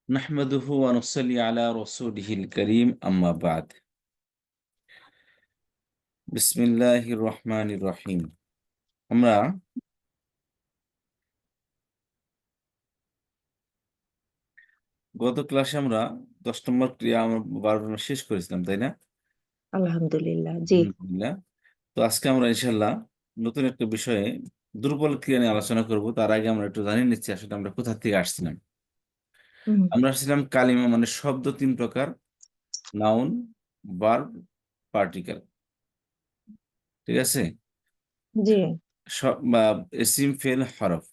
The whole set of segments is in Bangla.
নাহমাদুহু ওয়া নুসাল্লি আলা রাসূলিহিল কারীম আম্মা বা'দ। বিসমিল্লাহির রহমানির রহিম। আমরা গত ক্লাসে ১০ নম্বর ক্রিয়া ১২ নম্বর শেষ করেছিলাম, তাই না? আলহামদুলিল্লাহ। জি। আলহামদুলিল্লাহ। তো আজকে আমরা ইনশাআল্লাহ নতুন একটা বিষয়ে দুর্বল ক্রিয়া নিয়ে আলোচনা করব। তার আগে আমরা একটু জানিয়ে নিচ্ছি আসলে আমরা কোথা থেকে আসছিলাম। হুম। আমরা আসছিলাম কালিমা মানে শব্দ ৩ প্রকার: নাউন, ভার্ব, পার্টিকেল। ঠিক আছে? জি। বা ইসিম, ফেল, হরফ।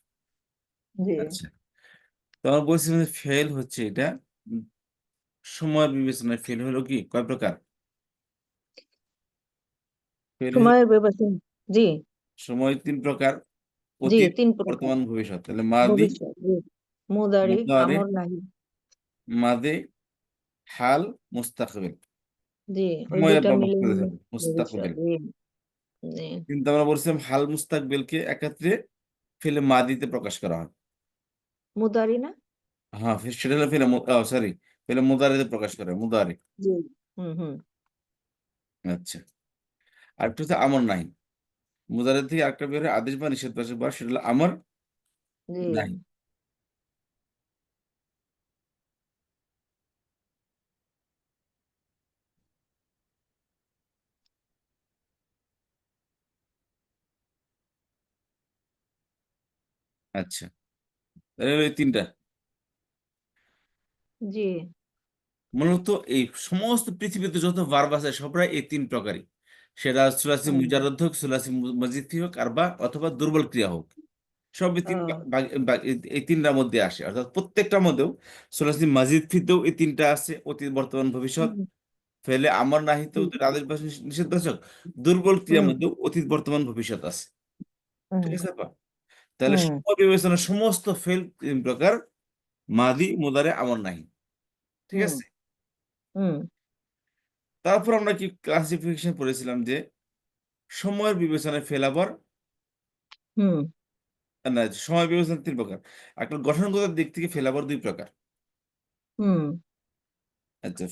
জি। আচ্ছা। তো আমরা বলছিলাম যে ফেল হচ্ছে এটা উম সময়ের বিবেচনায় ফেল হলো কি কয় প্রকার? ফেল হলো সময়ের বিবেচনা। জি। সময় ৩ প্রকার: জি, অতীত, ৩ প্রকার। বর্তমান, ভবিষ্যৎ। তাহলে মাদি, ভবিষ্যৎ। জি। মুদারি, মুদারে, আমর, নাহি। মাদে, হাল, মুস্তাকবিল। জি, ওই সময়ের ২ টা ব্যাপার মিলে করে মিলে থাকে ভবিষ্যৎ। মুস্তাকবিল। জি। জি। কিন্তু আমরা বলছিলাম হাল মুস্তাকবিলকে একাত্রে ফেলে মাদিতে প্রকাশ করা হয়। মুদারি না? হ্যাঁ, সেটা হলো ফেলে সরি, ফেলে মুদারিতে প্রকাশ করা হয়, মুদারি। জি। হুম, হুম। আচ্ছা। আরেকটা হচ্ছে আমর নাহি। মুদারি থেকে আরেকটা বের হয় আদেশ বা নিষেধবাচক বা সেটা হলো আমর জি। নাহি। আচ্ছা। তাহলে হলো এই ৩ টা। জি। মূলত এই সমস্ত পৃথিবীতে যত ভার্ব আছে সবরাই এই ৩ প্রকারই। সেটা সুলাসি হুম। মুজাররদ হোক, সুলাসি মজিদি হোক আর বা অথবা দুর্বল ক্রিয়া হোক। সবই ৩ ও। এই ৩ টার মধ্যে আসে। অর্থাৎ প্রত্যেকটার মধ্যেও সুলাসি মাজিদ ফিতেও এই ৩ টা আছে: অতীত, বর্তমান, ভবিষ্যৎ। হুম। ফেলে আমার নাহিতেও হুম। তো আদেশবাচক নিষেধবাচক। দুর্বল ক্রিয়ার হুম। মধ্যেও অতীত, বর্তমান, ভবিষ্যৎ আছে। ঠিক হুম। আছে আপা? তাহলে হুম। সময় বিবেচনায় সমস্ত ফেল ৩ প্রকার: মাদি, মুদারে, আমর নাহি। ঠিক হুম। আছে? হুম। তারপর আমরা কি ক্লাসিফিকেশন পড়েছিলাম যে সময়ের বিবেচনায় ফেল আবার হুম। না, সময় বিবেচনা ৩ প্রকার। একটা গঠনগত দিক থেকে ফেল আবার ২ প্রকার। হুম। আচ্ছা,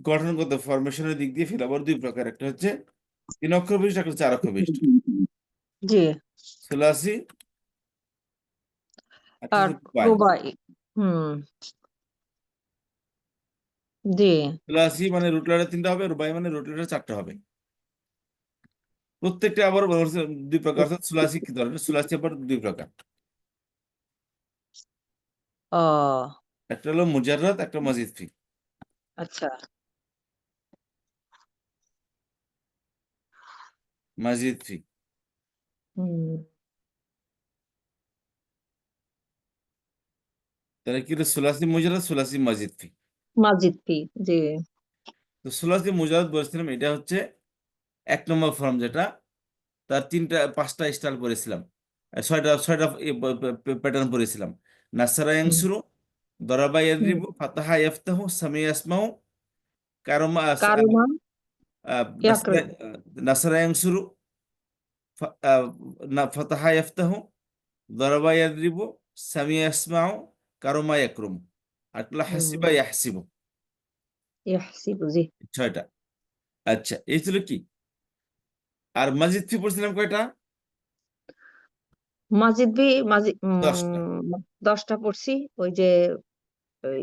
গঠনগত ফরমেশনের দিক দিয়ে ফেল আবার ২ প্রকার। একটা হচ্ছে ৩ অক্ষর বিশিষ্ট, একটা হচ্ছে ৪ অক্ষর বিশিষ্ট। জি। সুলাসি, একটা আর হচ্ছে রুবাই। রুবাই। হুম। জি। সুলাসি মানে রুট লেটার ৩ টা হবে, রুবাই মানে রুট লেটার ৪ টা হবে। প্রত্যেকটা আবার হচ্ছে ২ প্রকার। অর্থাৎ সুলাসি কি ধরনের? সুলাসি আবার ২ প্রকার। ও। একটা হলো মুজাররদ, একটা মাজিদ ফি। আচ্ছা। মাজিদ ফি। হুম। তাহলে কি হলো? সুলাসি মুজাররদ, সুলাসি মাজিদ ফি। মাজিদ ফি। জি। তো সুলাসি মুজাররদ বলেছিলাম এটা হচ্ছে ১ নম্বর ফর্ম, যেটা তার ৫ টা স্টাইল পড়েছিলাম। ৬টা প্যাটার্ন পড়েছিলাম। নাসারা হুম। ইয়ানসুরু, দরাবা হুম। ইয়াদরিবু, ফাতাহা ইয়াফতাহু, সামিয়া ইয়াসমাউ, কারমা কারমা নাসারা ইয়াকরাম। নাসারা ইয়ানসুরু, ফাতাহা ইয়াফতাহু, দরাবা ইয়াদরিবু, সামিয়া ইয়াসমাউ, কারমা ইয়াকরুম। আরেকটা হুম। হাসিবা ইয়াহসিবু। ইয়াহসিবু। জি। ৬ টা। আচ্ছা, এই ছিল কি? আর মাজিদ ফি পড়ছিলাম কয়টা? মাজিদ বি মাজি ১০ টা। ১০ টা পড়ছি। ওই যে ওই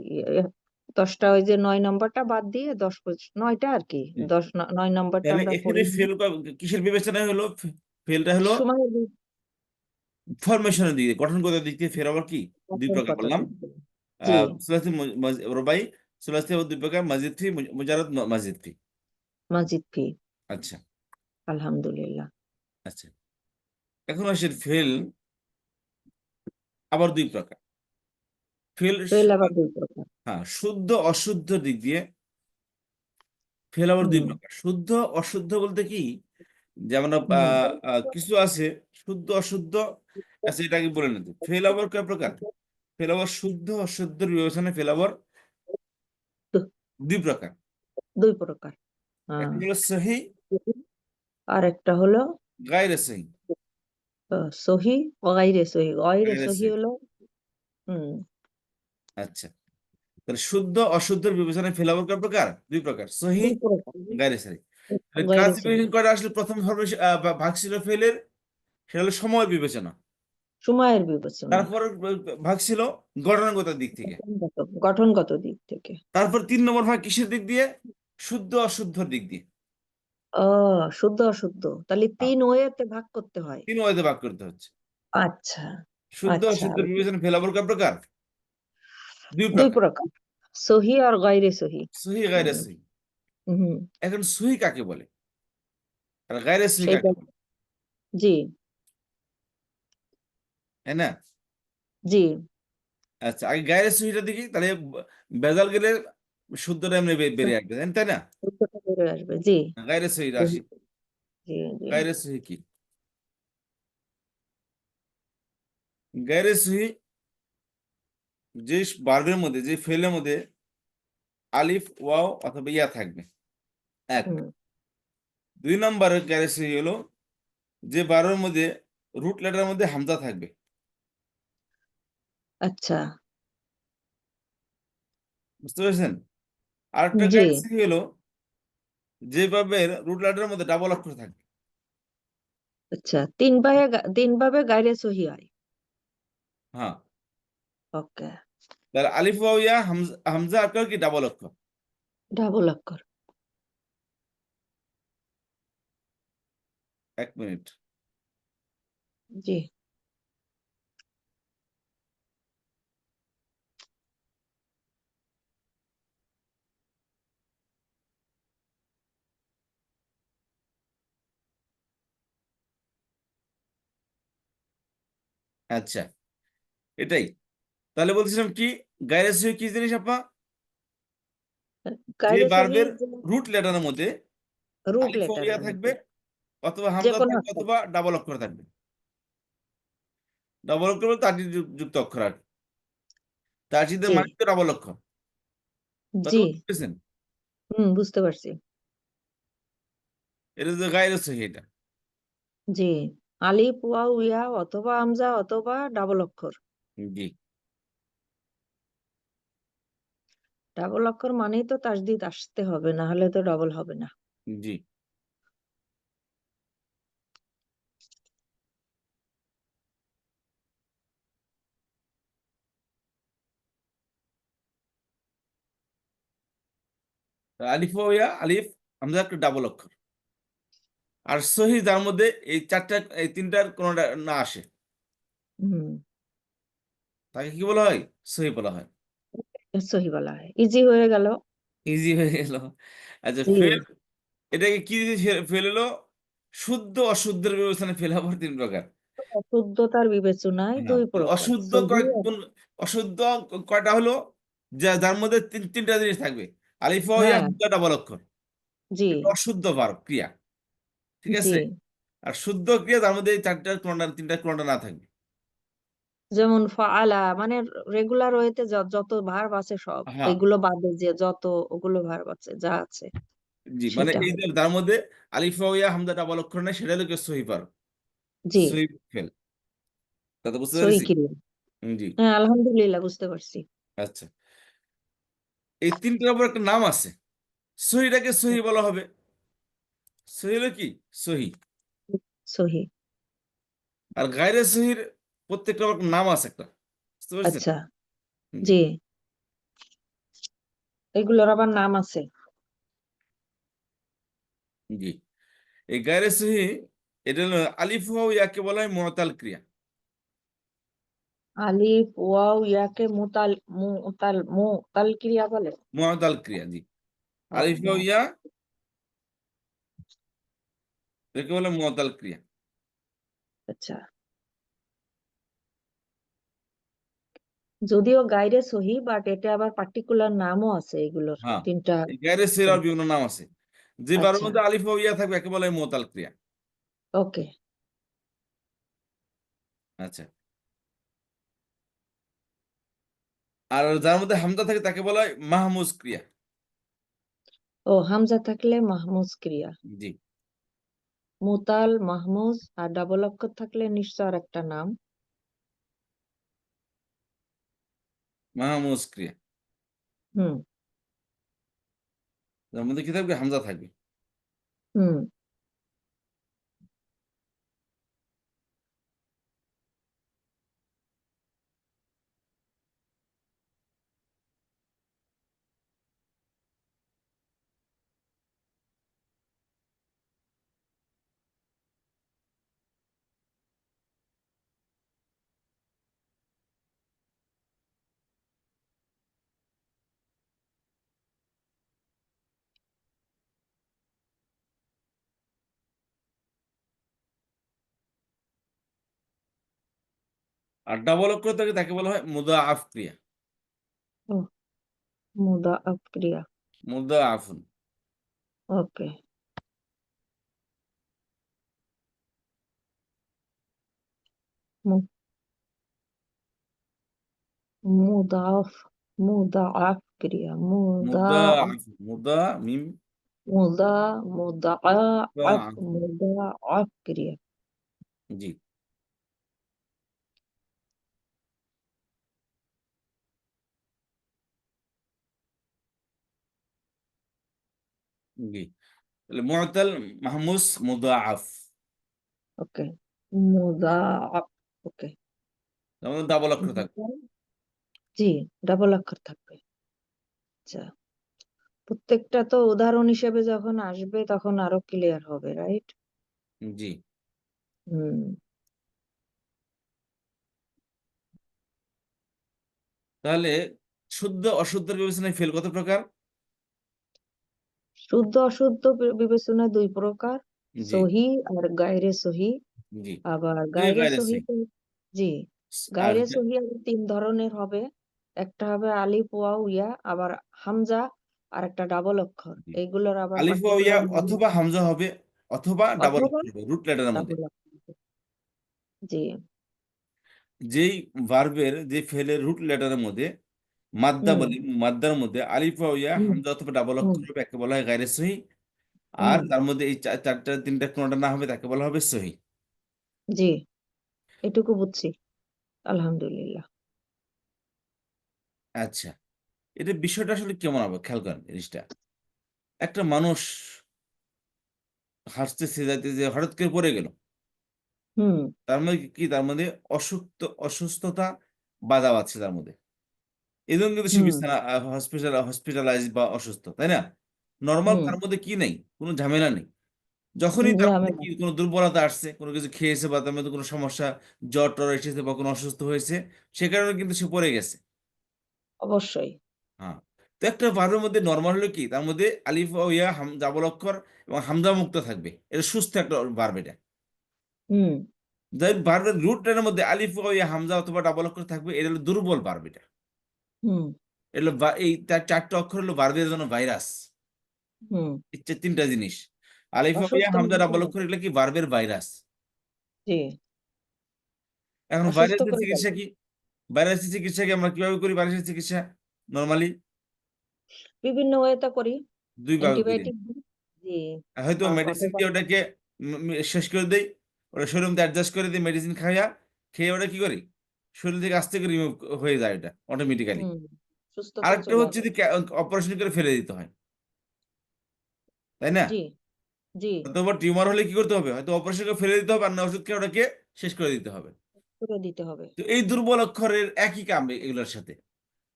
১০ টা ওই যে ৯ নাম্বারটা বাদ দিয়ে ১০ ৯ টা আরকি। ৯ নাম্বারটা তাহলে আমরা এখানে পড়িনি। ফেল কিসের বিবেচনায় হলো? ফেলটা হলো সময়ের ফরমেশনের দিকে, গঠনগত দিক দিয়ে ফের আবার কি ২ প্রকার কথা বললাম। বলবো। জি। সুলাসি রুবাই, সুলাসি আবার ২ প্রকার: মাজিদ ফি, মুজাররদ, মাজিদ ফি। মাজিদ ফি। আচ্ছা, আলহামদুলিল্লাহ। আচ্ছা। এখন আসেন ফেল আবার ২ প্রকার। ফেল ফেল আবার ২ প্রকার। হ্যাঁ, শুদ্ধ অশুদ্ধ দিক দিয়ে ফেল আবার ২ হুম। প্রকার। শুদ্ধ অশুদ্ধ বলতে কি? যেমন হুম। কিছু আছে শুদ্ধ অশুদ্ধ। আচ্ছা, এটা আগে বলে নিতে। ফেল আবার কয় প্রকার? ফেল আবার শুদ্ধ অশুদ্ধর বিবেচনায় ফেল আবার দু ২ প্রকার। ২ প্রকার। হ্যাঁ। একটা হলো সহি, আরেকটা হলো গায়রে সহি। সহি ও গাইরে সহি। গাইরে গায়রে সহি সহি। হলো হুম, আচ্ছা, তাহলে শুদ্ধ অশুদ্ধের বিবেচনায় ফেল আবার কয় প্রকার? দুই প্রকার, সহি, দুই প্রকার। গায়রে সহি। গায়রে সহি। ক্লাসিফিকেশন কয়টা আসলে? প্রথম ভাগ ছিল ফেলের, সেটা হলো সময়ের বিবেচনা। সময়ের বিবেচনায়। তারপর ভাগ ছিল গঠনগত দিক থেকে। গঠনগত দিক থেকে। তারপর 3 নম্বর ভাগ কিসের দিক দিয়ে? শুদ্ধ অশুদ্ধর দিক দিয়ে। ও, শুদ্ধ অশুদ্ধ, তাহলে হ্যাঁ, 3 ওয়েতে ভাগ করতে হয়। 3 ওয়েতে ভাগ করতে হচ্ছে। আচ্ছা, শুদ্ধ আচ্ছা। অশুদ্ধের বিবেচনা ফেল আবার কয় প্রকার? দুই দুই প্রকার, প্রকার, সহি আর গায়রে সহি। সহি, গায়রে সহি। হুম, এখন সহি কাকে বলে আর গায়রে সহি সেইটা। কাকে বলে? জি, তাই না? জি। আচ্ছা, আগে গায়রে সহিটা দেখি, তাহলে ভেজাল গেলে শুদ্ধটা এমনি বেরিয়ে আসবে, তাই না? উত্তরটা বেড়ে আসবে। জি, গায়রে সহি জি, রাশি, জি, জি। গায়রে সহি কি? গায়রে সহি যে ভার্বের মধ্যে, যে ফেলের মধ্যে আলিফ, ওয়াও অথবা ইয়া থাকবে, এক। হুম, 2 নম্বরের গায়রে সহি হলো যে ভার্বের মধ্যে রুট লেটারের মধ্যে হামজা থাকবে। আচ্ছা। বুঝতে পেরেছেন? আরেকটা জি, গায়রে সহি হলো যে ভার্বের রুট লেটারের মধ্যে ডাবল অক্ষর থাকবে। আচ্ছা। 3 ভাবে গায়রে সহি হয়। হ্যাঁ, ওকে। তাহলে আলিফ, ওয়াও, ইয়া, হামজা, হামজা অক্ষর কি ডাবল অক্ষর? ডাবল অক্ষর। 1 মিনিট। জি। আচ্ছা, এটাই। তাহলে বলছিলাম কি, গায়রে সহি কি জিনিস আপা? যে গায়রে সহি ভার্বের যে রুট লেটারের মধ্যে রুট আলিফ, ওয়াও, ইয়া লেটারের থাকবে, মধ্যে অথবা যে হামজা কোনো থাকবে, অক্ষর। অথবা ডাবল অক্ষর থাকবে। ডাবল অক্ষর বলতে তার্কিক যুক্ত অক্ষর আর কি। তার্কিদের জি, মানে তো ডাবল অক্ষর। কথা জি। বুঝতে পেরেছেন? বুঝতে পারছি। এটা যে গায়রে সহি এটা। জি, আলিফ, ওয়াও, ইয়া অথবা হামজা অথবা ডাবল অক্ষর। জি, ডাবল অক্ষর মানেই তো তাসদিদ আসতে হবে, না হলে তো ডাবল হবে না। জি। আলিফ, ওয়াও, ইয়া, আলিফ, হামজা একটা ডাবল অক্ষর। আর সহি যার মধ্যে এই চারটা, এই তিনটার কোনোটা না আসে, হুম, তাকে কি বলা হয়? সহি বলা হয়। সহি বলা হয়। ইজি হয়ে গেল। ইজি হয়ে গেল। আচ্ছা, জি, ফেল, এটাকে কি দিয়ে ফেল হলো? শুদ্ধ অশুদ্ধের বিবেচনায় ফেল হবার 3 প্রকার। অশুদ্ধতার বিবেচনায় হ্যাঁ, 2 প্রকার, অশুদ্ধ সহি অশুদ্ধ কয়টা হলো? যার মধ্যে তিনটা জিনিস থাকবে, আলিফ, ওয়াও, ইয়া, হ্যাঁ, হামজা, ডাবল অক্ষর। জি, এটা অশুদ্ধ ভার্ব, ক্রিয়া। ঠিক জি। আছে? আর শুদ্ধ ক্রিয়া যার মধ্যে এই চারটা কোনটা, তিনটা কোনটা না থাকবে। যেমন ফাআলা মানে রেগুলার ওয়েতে যত ভার্ব আছে সব, হ্যাঁ, এগুলো বাদে যে যত ওগুলো ভার্ব আছে যা আছে জি, মানে সেটা এই যে হবে। যার মধ্যে আলিফ, ওয়াও, ইয়া, হামজা, ডাবল অক্ষর নেই, সেটা হলো কি সহি ভার্ব, জি, সহি ফেল। কথা বুঝতে সহি পেরেছি? ক্রিয়া। জি। হ্যাঁ, আলহামদুলিল্লাহ বুঝতে পারছি। আচ্ছা, এই তিনটার উপর একটা নাম আছে। সহিটাকে সহি বলা হবে। সহি হলো কি? সহি। সহি। আর গায়রে সহির প্রত্যেকটা আবার নাম আছে একটা। বুঝতে পারছেন? আচ্ছা, জি, জি, এগুলোর আবার নাম আছে। জি। এই গায়রে সহি, এটা হলো আলিফ, ওয়াও, ইয়াকে বলা হয় মুআতাল ক্রিয়া। আলিফ, ওয়াও, ইয়াকে মুতাল ক্রিয়া বলে। মুআতাল ক্রিয়া, জি। ও, আলিফ, ওয়াও, ইয়া একে বলে মুআতাল ক্রিয়া। আচ্ছা। যদিও গায়রে সহি, বাট এটা আবার পার্টিকুলার নামও আছে এগুলোর হ্যাঁ, তিনটা। এই গায়রে সহির আর বিভিন্ন নাম আছে। যে বারের আচ্ছা, মধ্যে আলিফ, ওয়াও, ইয়া থাকবে একে বলে মুআতাল ক্রিয়া। ওকে। আচ্ছা, আর যার মধ্যে হামজা থাকে তাকে বলা হয় মাহমুজ ক্রিয়া। ও, হামজা থাকলে মাহমুজ ক্রিয়া। জি, মুতাল, মাহমুজ আর ডাবল অক্ষর থাকলে নিশ্চয় আর একটা নাম। মাহমুজ ক্রিয়া, হুম তার মধ্যে কি থাকবে? হামজা থাকবে। হুম আর ডাবল অক্ষর থাকে তাকে বলা হয় মুদাআফ ক্রিয়া। ও মুদাআফ ক্রিয়া। মুদাআফুন। ওকে। মুদাফ মুদাআফ ক্রিয়া মুদাআফ মুদাআফ, মুদা মিম মুদাআফ মুদাআফ। মুদাআফ ক্রিয়া। জি জি। তাহলে মুআতাল, মাহমুস, মুদাআফ। ওকে। মুদাআফ। ওকে। তার মধ্যে ডাবল অক্ষর থাকবে। জি, ডাবল অক্ষর থাকবে। আচ্ছা, প্রত্যেকটা তো উদাহরণ হিসেবে যখন আসবে তখন আরো ক্লিয়ার হবে, রাইট? জি। হুম। তাহলে শুদ্ধ অশুদ্ধের বিবেচনায় ফেল কত প্রকার? শুদ্ধ অশুদ্ধ বিবেচনায় দুই প্রকার, জি সহি আর গায়রে সহি। জি। আবার দুই গায়রে গায়রে সহি সহি। জি, আর গায়রে সহি আবার তিন ধরনের হবে। একটা হবে আলিফ ওয়াও ইয়া, আবার হামজা, আর একটা ডাবল অক্ষর। জি। এইগুলোর আবার আলিফ ওয়াও ইয়া পার্টিকুলার অথবা হামজা হবে, অথবা ডাবল অথবা অক্ষর হবে রুট লেটারের মধ্যে। ডাবল অক্ষর। জি। যেই ভার্বের যে ফেলের রুট লেটারের মধ্যে মাদ্দা হুম বলি, মাদ্দার মধ্যে আলিফ ওয়াও ইয়া হুম হামজা অথবা ডাবল হুম অক্ষর হবে, একে বলা হয় গায়রে সহি। আর হুম তার মধ্যে এই চারটা তিনটা কোনটা না হবে তাকে বলা হবে সহি। জি, এটুকু বুঝছি, আলহামদুলিল্লাহ। আচ্ছা, এটা বিষয়টা আসলে কেমন হবে খেয়াল করেন জিনিসটা। একটা মানুষ হাসতেছে যাইতেছে হঠাৎ করে পড়ে গেল, হুম তার মধ্যে কি তার মধ্যে অসুস্থতা বাধা আছে তার মধ্যে, এই জন্য কিন্তু সে হুম বিছানা হসপিটালাইজ বা অসুস্থ, তাই না? নর্মাল হুম তার মধ্যে কি নেই, কোনো ঝামেলা নেই। যখনই তার মধ্যে ঝামেলা। কি কোনো দুর্বলতা আসছে, কোনো কিছু খেয়েছে বা তার মধ্যে কোনো সমস্যা, জ্বর টর এসেছে বা কোনো অসুস্থ হয়েছে, সে কারণে কিন্তু সে পড়ে গেছে। অবশ্যই। হ্যাঁ। তো একটা ভার্বের মধ্যে নর্মাল হলো কি তার মধ্যে আলিফ ও ইয়া ডাবল অক্ষর এবং হামজা মুক্ত থাকবে, এটা সুস্থ একটা ভার্ব। এটা হুম যাই ভার্বের রুটের মধ্যে আলিফ ও ইয়া হামজা অথবা ডাবল অক্ষর থাকবে, এটা হলো দুর্বল ভার্ব। এটা হুম এটা হলো এই তার চারটা অক্ষর হলো ভার্বের জন্য ভাইরাস। হুম ইচ্ছে তিনটা জিনিস, আলিফ ও ইয়া অসুস্থ হামজা করে ডাবল ফেলে। অক্ষর, এগুলো কি ভার্বের ভাইরাস। জি। এখন অসুস্থ ভাইরাসের করে চিকিৎসা ফেলে। কি? ভাইরাসের চিকিৎসা কি আমরা কিভাবে করি? ভাইরাসের চিকিৎসা নর্মালি বিভিন্ন ওয়েতে করি। দুই ভাবে করি। অ্যান্টিবায়োটিক দিই। জি। হয়তো মেডিসিন অথবা দিয়ে ওটাকে শেষ করে দেই, ওটা শরীর মধ্যে অ্যাডজাস্ট করে দিই মেডিসিন খাইয়া, খেয়ে ওটা কি করি, শরীর থেকে আস্তে করে রিমুভ হয়ে যায় এটা অটোমেটিক্যালি। হুম সুস্থতা আরেকটা চলে হচ্ছে আসে। যদি অপারেশন করে ফেলে দিতে হয়, তাই না? জি জি, অথবা টিউমার হলে কি করতে হবে, হয়তো অপারেশন করে ফেলে দিতে হবে, আর না ওষুধ খেয়ে ওটাকে শেষ করে দিতে হবে। করে দিতে হবে। তো এই দুর্বল অক্ষরের একই কাম এগুলোর সাথে,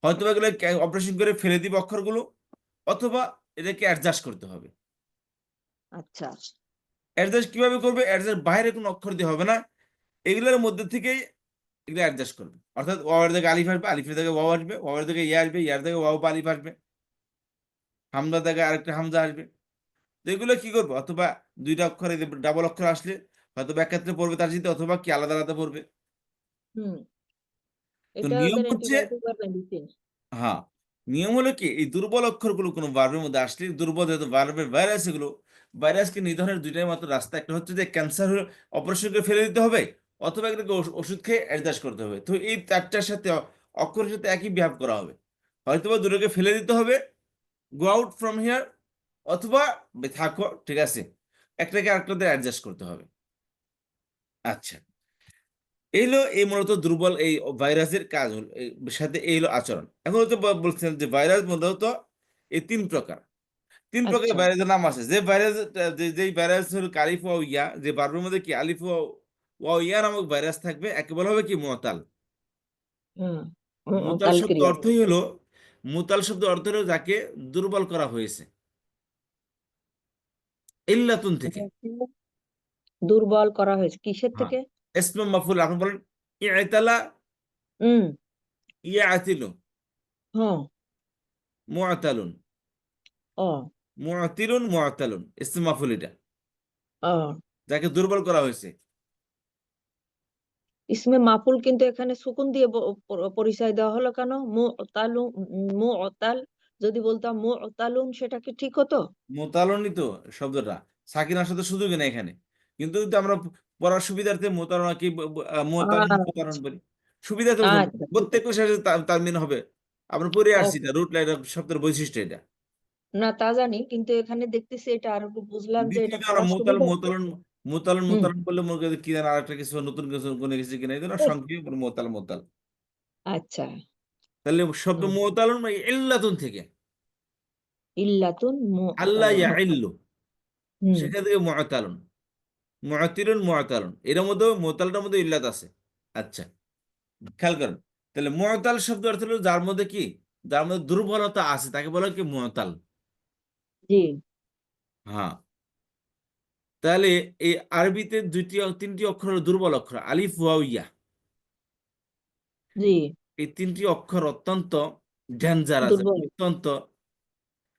হয়তো এগুলো অপারেশন করে ফেলে দিব অক্ষরগুলো, অথবা এটাকে অ্যাডজাস্ট করতে হবে। আচ্ছা। অ্যাডজাস্ট কিভাবে করবে? অ্যাডজাস্ট বাইরে কোনো অক্ষর দিয়ে হবে না, এগুলোর মধ্যে থেকেই এগুলো অ্যাডজাস্ট করবে। অর্থাৎ ওয়াওয়ের জায়গায় আলিফ আসবে, আলিফের জায়গায় ওয়াও আসবে, ওয়াওয়ের জায়গায় ইয়া আসবে, ইয়ার জায়গায় ওয়াও বা আলিফ আসবে, হামজার জায়গায় আরেকটা হামজা আসবে। তো এগুলো কি করবে? অথবা দুইটা অক্ষরে ডাবল অক্ষর আসলে হয়তো এক্ষেত্রে পড়বে তার সাথে, অথবা কি আলাদা আলাদা পড়বে। হুম তো এটা নিয়ম ওদের হচ্ছে, অ্যান্টিবায়োটিক বা মেডিসিন। হ্যাঁ, নিয়ম হলো কি এই দুর্বল অক্ষরগুলো কোনো ভার্বের মধ্যে আসলে, দুর্বল যেহেতু ভার্বের ভাইরাস, এগুলো ভাইরাসকে নিধনের দুইটাই মাত্র রাস্তা। একটা হচ্ছে যে ক্যান্সার অপারেশন করে ফেলে দিতে হবে, অথবা এগুলোকে ওষুধ খেয়ে অ্যাডজাস্ট করতে হবে। তো এই চারটার সাথে অক্ষরের সাথে একই বিহেভ করা হবে। হয়তোবা দুটোকে ফেলে দিতে হবে, গো আউট ফ্রম হিয়ার, অথবা থাকো, ঠিক আছে, একটাকে আরেকটাতে অ্যাডজাস্ট করতে হবে। আচ্ছা, এইগুলো এই মূলত দুর্বল এই ভাইরাসের কাজ হলো সাথে এইগুলো আচরণ। এখন হচ্ছে বলছেন যে ভাইরাস মূলত এই তিন প্রকার। তিন প্রকার আচ্ছা। ভাইরাসের নাম আছে। যে ভাইরাস যেই ভাইরাস হলো আলিফ ওয়া ইয়া, যে বারবের মধ্যে কি আলিফ ওয়া ইয়া নামক ভাইরাস থাকবে, একে বলা হবে কি মুতাল। হুম। মুতাল তাল শব্দ ক্রিয়া। অর্থই হলো, মুতাল শব্দ অর্থ হলো যাকে দুর্বল করা হয়েছে ইল্লাতুন থেকে। দুর্বল করা হয়েছে কিসের হ্যাঁ, থেকে? ইসমে মাফুল। আপনি বলেন ইতালা, হুম। ইয়াতিলু, হ্যাঁ। মুআতালুন, ও। মুআতিলুন, মুআতালুন ইসমে মাফুল এটা, ও। যাকে দুর্বল করা হয়েছে। ইসমে মাফুল, কিন্তু এখানে সুকুন দিয়ে পরিচয় দেওয়া হলো কেন? মুতালু, মুতাল। যদি বলতাম মুতালুন, সেটা কি ঠিক হতো? মোতালনই তো শব্দটা, সাকিনার সাথে সুযোগই নেই এখানে। কিন্তু যদি আমরা পড়ার সুবিধার্থে মোতালনা কি মোতালন মোতালন আচ্ছা। বলি, সুবিধাতে বুঝুন, আচ্ছা, ঠিক আছে। প্রত্যেকের সাথে তার মিন হবে। আমরা পড়ে আসছি, ওকে। এটা রুট লাইন শব্দের বৈশিষ্ট্য এটা। না, তা জানি, কিন্তু এখানে দেখতেছি এটা আর একটু বুঝলাম যে এটা দ্বিতীয়ত আমরা পড়ার মোতাল সুবিধা। মোতালন মোতালন হুম। মোতালন করলে মনে করি কি যেন আরেকটা কিছু নতুন কিছু কোনো কিছু কিনা, এই জন্য সংক্ষেপে মোতাল মোতাল। আচ্ছা। তাহলে শব্দ হুম। মোতালন মানে ইল্লাতুন থেকে, ইল্লাতুন আল্লাহ মুতালুন। ইয়াইল্লু, হুম। সেখান থেকে মুআতালুন, মুআতিলুন, মুআতালুন, এর মধ্যে মোতালটার মধ্যে ইল্লাত আছে। আচ্ছা, খেয়াল করেন। তাহলে মুআতাল শব্দ অর্থ হলো যার মধ্যে কি, যার মধ্যে দুর্বলতা আছে তাকে বলা হয় কি মুআতাল। জি। হ্যাঁ, তাহলে এই আরবিতে তিনটি অক্ষর হলো দুর্বল অক্ষর, আলিফ ওয়াও ইয়া। জি। এই তিনটি অক্ষর অত্যন্ত ডেঞ্জারাস, দুর্বল। অত্যন্ত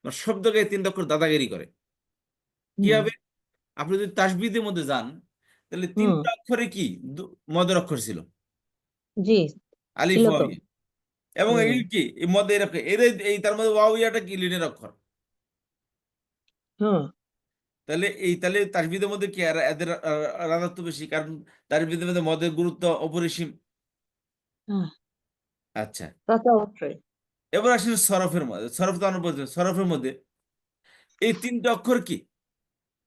শব্দকে এই তিনটি অক্ষর দাদাগিরি করে। কি হুম। হবে, আপনি যদি তাসবিদের মধ্যে যান, তাহলে হুম। তিনটা অক্ষরে কি মদের অক্ষর ছিল, জি, আলিফ ছিল ওয়াও তো। ইয়া। এবং হুম। এই কি এই মধ্যে এরকম এর এই তার মধ্যে ওয়াও ইয়াটা কি লিনের অক্ষর। হুম। তাহলে তাহলে তাসবিদের মধ্যে কি এদের রাজত্ব বেশি, কারণ তাসবিদের মধ্যে মদের গুরুত্ব অপরিসীম। হ্যাঁ, আচ্ছা, তা তো অবশ্যই। এবার আসেন সরফের মধ্যে। সরফ তো আমরা বলছি, সরফের মধ্যে এই তিনটা অক্ষর কি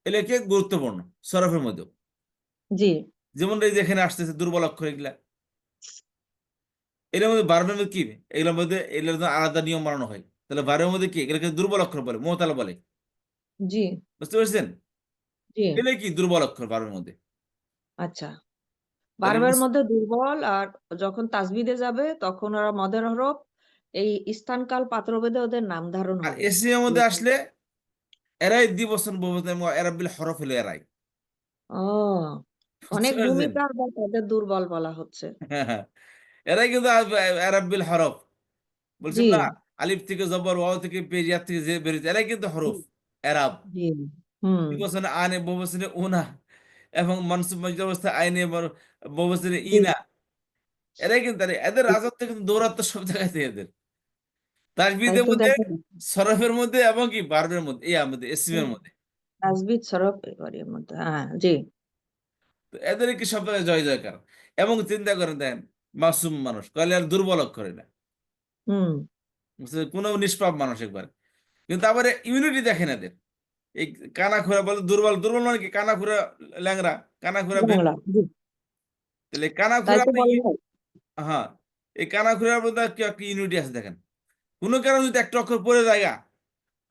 এলাকে গুরুত্বপূর্ণ সরফের মধ্যে। জি। যেমন এই যেখানে আসতেছে দুর্বল অক্ষর এগুলা, এর মধ্যে বারবের মধ্যে কি, এগুলোর মধ্যে এগুলোর জন্য আলাদা নিয়ম বানানো হয়। তাহলে বারের মধ্যে কি এগুলোকে দুর্বল অক্ষর বলে, মোতালা বলে। জি। বুঝতে পারছেন, জি। এগুলো কি দুর্বল অক্ষর বারের মধ্যে। আচ্ছা। তাহলে বারবার মধ্যে দুর্বল, আর যখন তাসবিদে যাবে তখন ওরা মদের হরফ। এই স্থানকাল পাত্রভেদে ওদের নাম ধারণ আর হবে। এসিএর মধ্যে আসলে এরাই দিবসন বহুবচন এরাবিল হরফ হলো এরাই। ও, বুঝতে অনেক পারছেন, ভূমিকা, বা তাদের দুর্বল বলা হচ্ছে। হ্যাঁ হ্যাঁ, এরাই কিন্তু এরাবিল হরফ। জি। বলছেন না, আলিফ থেকে জবর, ওয়াও থেকে পেজ, ইয়ার থেকে যে বেরিয়েছে, এরাই কিন্তু জি। হরফ এরাব। জি। হুম। দ্বিবচনে আনে, বহুবচনে উনা, এবং মানসুব মজদুর অবস্থায় আইনে, বহুবচনে জি। ইনা। এরাই কিন্তু এদের রাজত্ব কিন্তু দৌরাত্ম সব জায়গাতে এদের, তাই তাসবিদের তো মধ্যে, দেখা সরফের মধ্যে, এবং কি বারবের মধ্যে, ইয়ার মধ্যে, ইসমের মধ্যে। তাসবিদ সরফ এবারের মধ্যে, হ্যাঁ। জি। তো এদের কি সব জায়গায় জয় জয়কার। এবং চিন্তা করেন, দেখেন মাসুম মানুষ কয়লে আর দুর্বল অক্ষরে না, হুম। কোনো নিষ্পাপ মানুষ একবার। কিন্তু আবার ইমিউনিটি দেখেন এদের, এই কানা খোরা বলে দুর্বল, দুর্বল মানে কি কানা খোরা, ল্যাংরা, কানা খোরা বাংলা। জি। তাহলে কানা তাই খোরা তো বলা হয়। হ্যাঁ, এই কানা খোরার মধ্যে কি একটা ইউনিটি আছে দেখেন। কোনো কারণে যদি একটা অক্ষর পড়ে যায়,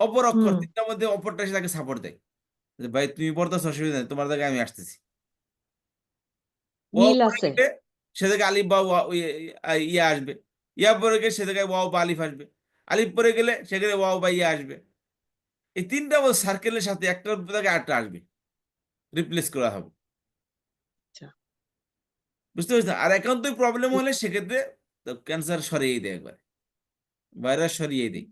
অপর অক্ষর হুম। তিনটার মধ্যে অপরটা এসে তাকে সাপোর্ট দেয়, যে ভাই তুমি পড়তেছ, অসুবিধা নেই, তোমার জায়গায় আমি আসতেছি। ওয়াও মিল পরে আছে। গেলে সে থেকে আলিফ বা ইয়া আসবে, ইয়া পরে গেলে সে থেকে ওয়াও বা আলিফ আসবে, আলিফ পরে গেলে সেখানে ওয়াও বা ইয়া আসবে। এই তিনটা সার্কেলের সাথে একটার থেকে আরেকটা আসবে, রিপ্লেস করা হবে। আচ্ছা। বুঝতে পারছেন, আর একান্তই প্রবলেম হলে সেক্ষেত্রে ক্যান্সার সরিয়ে দেয় একবার, ভাইরাস সরিয়ে দেয়।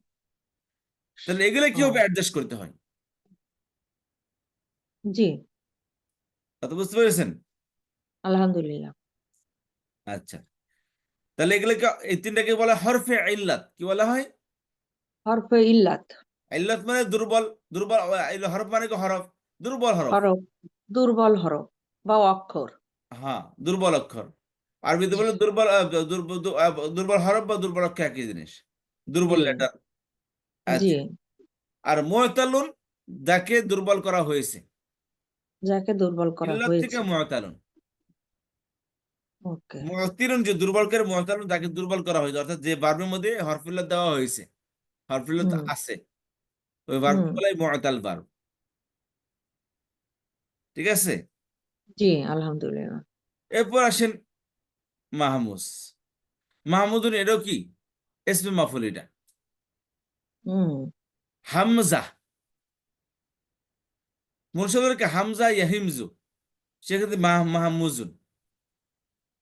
তাহলে এগুলো কিভাবে ও। অ্যাডজাস্ট করতে হয়, জি। তা তো বুঝতে পেরেছেন। আলহামদুলিল্লাহ। আচ্ছা, তাহলে এগুলোকে এই তিনটাকে বলা হরফে ইল্লাত, কি বলা হয়? হরফে ইল্লাত। ইল্লাত মানে দুর্বল, দুর্বল। হরফ মানে কি হরফ, দুর্বল হরফ। হরফ, দুর্বল হরফ বা অক্ষর। হ্যাঁ, দুর্বল অক্ষর। আরবিতে বলে দুর্বল দুর্বল হরফ বা দুর্বল অক্ষর একই জিনিস, দুর্বল জি। লেটার। জি। আচ্ছা, আর মুতালুন যাকে দুর্বল করা হয়েছে, যাকে দুর্বল করা ইল্লাত থেকে হয়েছে। মুতালুন। ওকে। মুআত্তিলুন যে দুর্বল করে, মুআত্তালুন যাকে দুর্বল করা হয়েছে, অর্থাৎ যে ভার্বের মধ্যে হরফুল্লাহ দেওয়া হয়েছে, হরফুল্লাহ হুম। আছে, ওই হুম। ভার্বকে বলাই মুআতাল ভার্ব। ঠিক আছে? জি, আলহামদুলিল্লাহ। এরপর আসেন মাহমুজ। মাহমুদুন এটাও কি ইসমে মাফুল। এটা হুম। হামজা, মুনসাদরকে হামজা ইয়া হিমজু, সেক্ষেত্রে মাহমুজুন।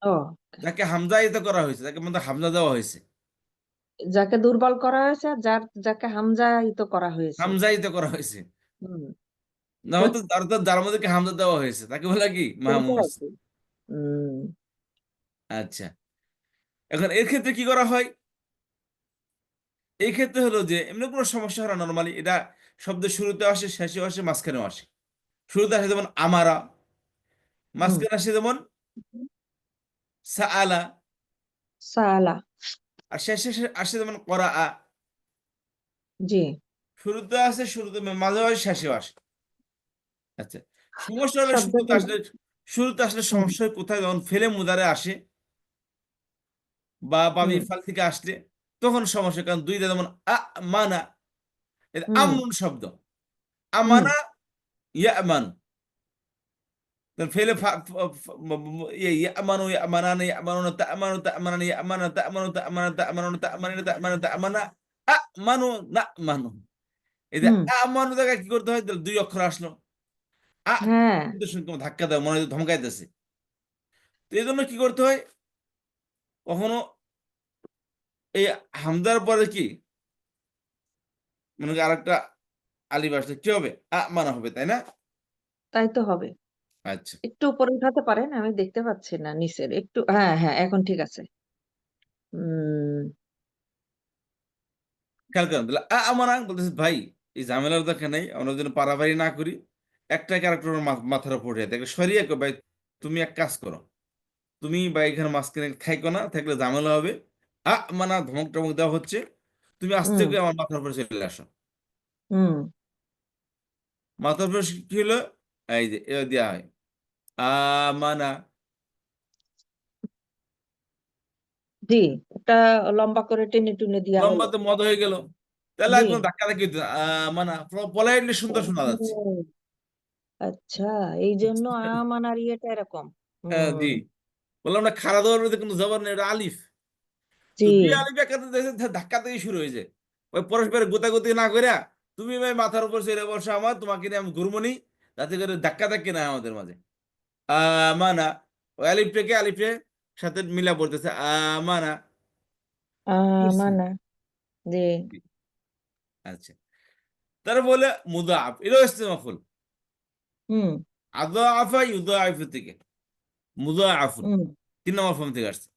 ওকে। যাকে হামজা ইতে করা হয়েছে, তাকে মধ্যে হামজা দেওয়া হয়েছে, যাকে দুর্বল করা হয়েছে, আর যাকে হামজায়িত করা হয়েছে। হামজা ইতে করা হয়েছে। হুম। না হয়তো অর্থাৎ যার মধ্যে হামজা দেওয়া হয়েছে তাকে বলা কি সেইটা মাহমুজ। আর কি। হুম। আচ্ছা, এখন এর ক্ষেত্রে কি করা হয়? এই ক্ষেত্রে হলো যে এমনি কোনো সমস্যা হয় না, নর্মালি এটা শব্দের শুরুতে আসে, শেষে আসে, মাঝখানেও আসে। শুরুতে আসে যেমন আমারা, হুম। মাঝখানে আসে যেমন সাআলা, সালা। আর শেষে আসে যেমন করা। জি। শুরুতে আসে, শুরুতে মাঝে মাঝে শেষেও আসে। আচ্ছা, সমস্যা হলো শুরুতে শব্দটা। আসলে, শুরুতে আসলে হুম। সমস্যা হয় কোথায়, যখন ফেলে মুদারে আসে বা বাবি হুম। ফাল থেকে আসলে, তখন সমস্যা। কারণ দুইটা যেমন মানা, এটা হুম। আমনুন শব্দ, হুম। আমানা ইয়া আমানু। ফেলে ইয়ামানু ইয়ামানানি ইয়ামানুনা তা'মানু তা'মানানি ইয়ামানা তা'মানু তা'মানা তা'মানুনা তা'মানানি তা'মানা তা'মানা আমানু না'মানু। এই যে হুম। আমানু জায়গায় কি করতে হয়? দুই অক্ষর আসলো। আ হ্যাঁ। কিন্তু শুনতে ধাক্কা দেয়, মনে হয় ধমকাইতেছে। তো এই জন্য কি করতে হয়? কখনো এই হামজার পরে কি মনে করি আরেকটা আলিফ আসলে কি হবে? মানা হবে, তাই না? তাই তো হবে। আচ্ছা, একটু উপরে উঠাতে পারেন? আমি দেখতে পাচ্ছি না নিচের। একটু, হ্যাঁ, হ্যাঁ, এখন ঠিক আছে। হুম। খেয়াল করেন তাহলে আমানা বলতেছে ভাই, এই ঝামেলার দরকার নাই, আমরা যেন পারাপারি না করি। একটা ক্যারেক্টার মাথার উপর উঠে তাকে সরিয়ে কই, ভাই তুমি এক কাজ করো, তুমি বা এখানে মাঝখানে থাইকো না, থাকলে ঝামেলা হবে। মানা ধমক টমক দেওয়া হচ্ছে, তুমি আস্তে হুম। করে আমার মাথার উপরে চলে আসো। হুম। মাথার উপরে কি হলো? এই যে এবার দেওয়া হয় আমানা। জি, ওটা লম্বা করে টেনে টুনে দেয়া হলো। লম্বাতে মদ হয়ে গেল, তাহলে জি। আর কোনো ধাক্কা ধাক্কি মানা পলাইটলি সুন্দর শোনা যাচ্ছে। ও, আচ্ছা, এই জন্য আমান আর ইয়েটা এরকম। হ্যাঁ, জি। হুম। বললাম না, খাড়া দেওয়ার মধ্যে কোনো জবর নেই, এটা আলিফ। তো জি। দুই আলিফ একসাথে ধাক্কা থেকে শুরু হয়েছে, ওই পরস্পরের গোতাগুতি না করে তুমি ভাই মাথার উপর ছেড়ে বসো, আমার তোমাকে নিয়ে আমি ঘুরবো নি, যাতে করে ধাক্কা ধাক্কি না হয় আমাদের মাঝে। আমানা, ওই আলিফটাকে আলিফের সাথে মিলা পড়তেছে আমানা। বুঝছি। মানা। জি। আচ্ছা, তারা বলে মুদাআফ, এটাও ইস্তেমাফুল। হুম। আদাআফা ইউদাআফু থেকে মুদাআফুন, হুম। 3 নম্বর ফর্ম থেকে আসছে।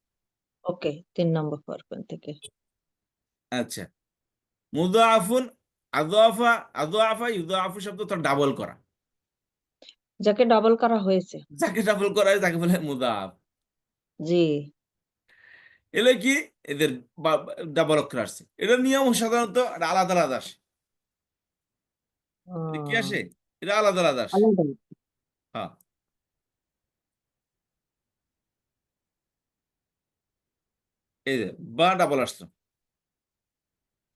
ওকে, ৩ নম্বর পর্বেন থেকে। আচ্ছা, মুদাআফুন, আদাআফা, আদাআফা ইউদাআফু শব্দ তো ডাবল করা। যাকে ডাবল করা হয়েছে। যাকে ডাবল করা হয় তাকে বলে মুদাআফ। জি। এলে কি এদের ডাবল অক্ষর আসছে, এটার নিয়ম সাধারণত এটা আলাদা আলাদা আসে। এটা কি ও, আসে? এটা আলাদা আলাদা আসে। আলাদা। হ্যাঁ, এই যে বা ডাবল আসতো।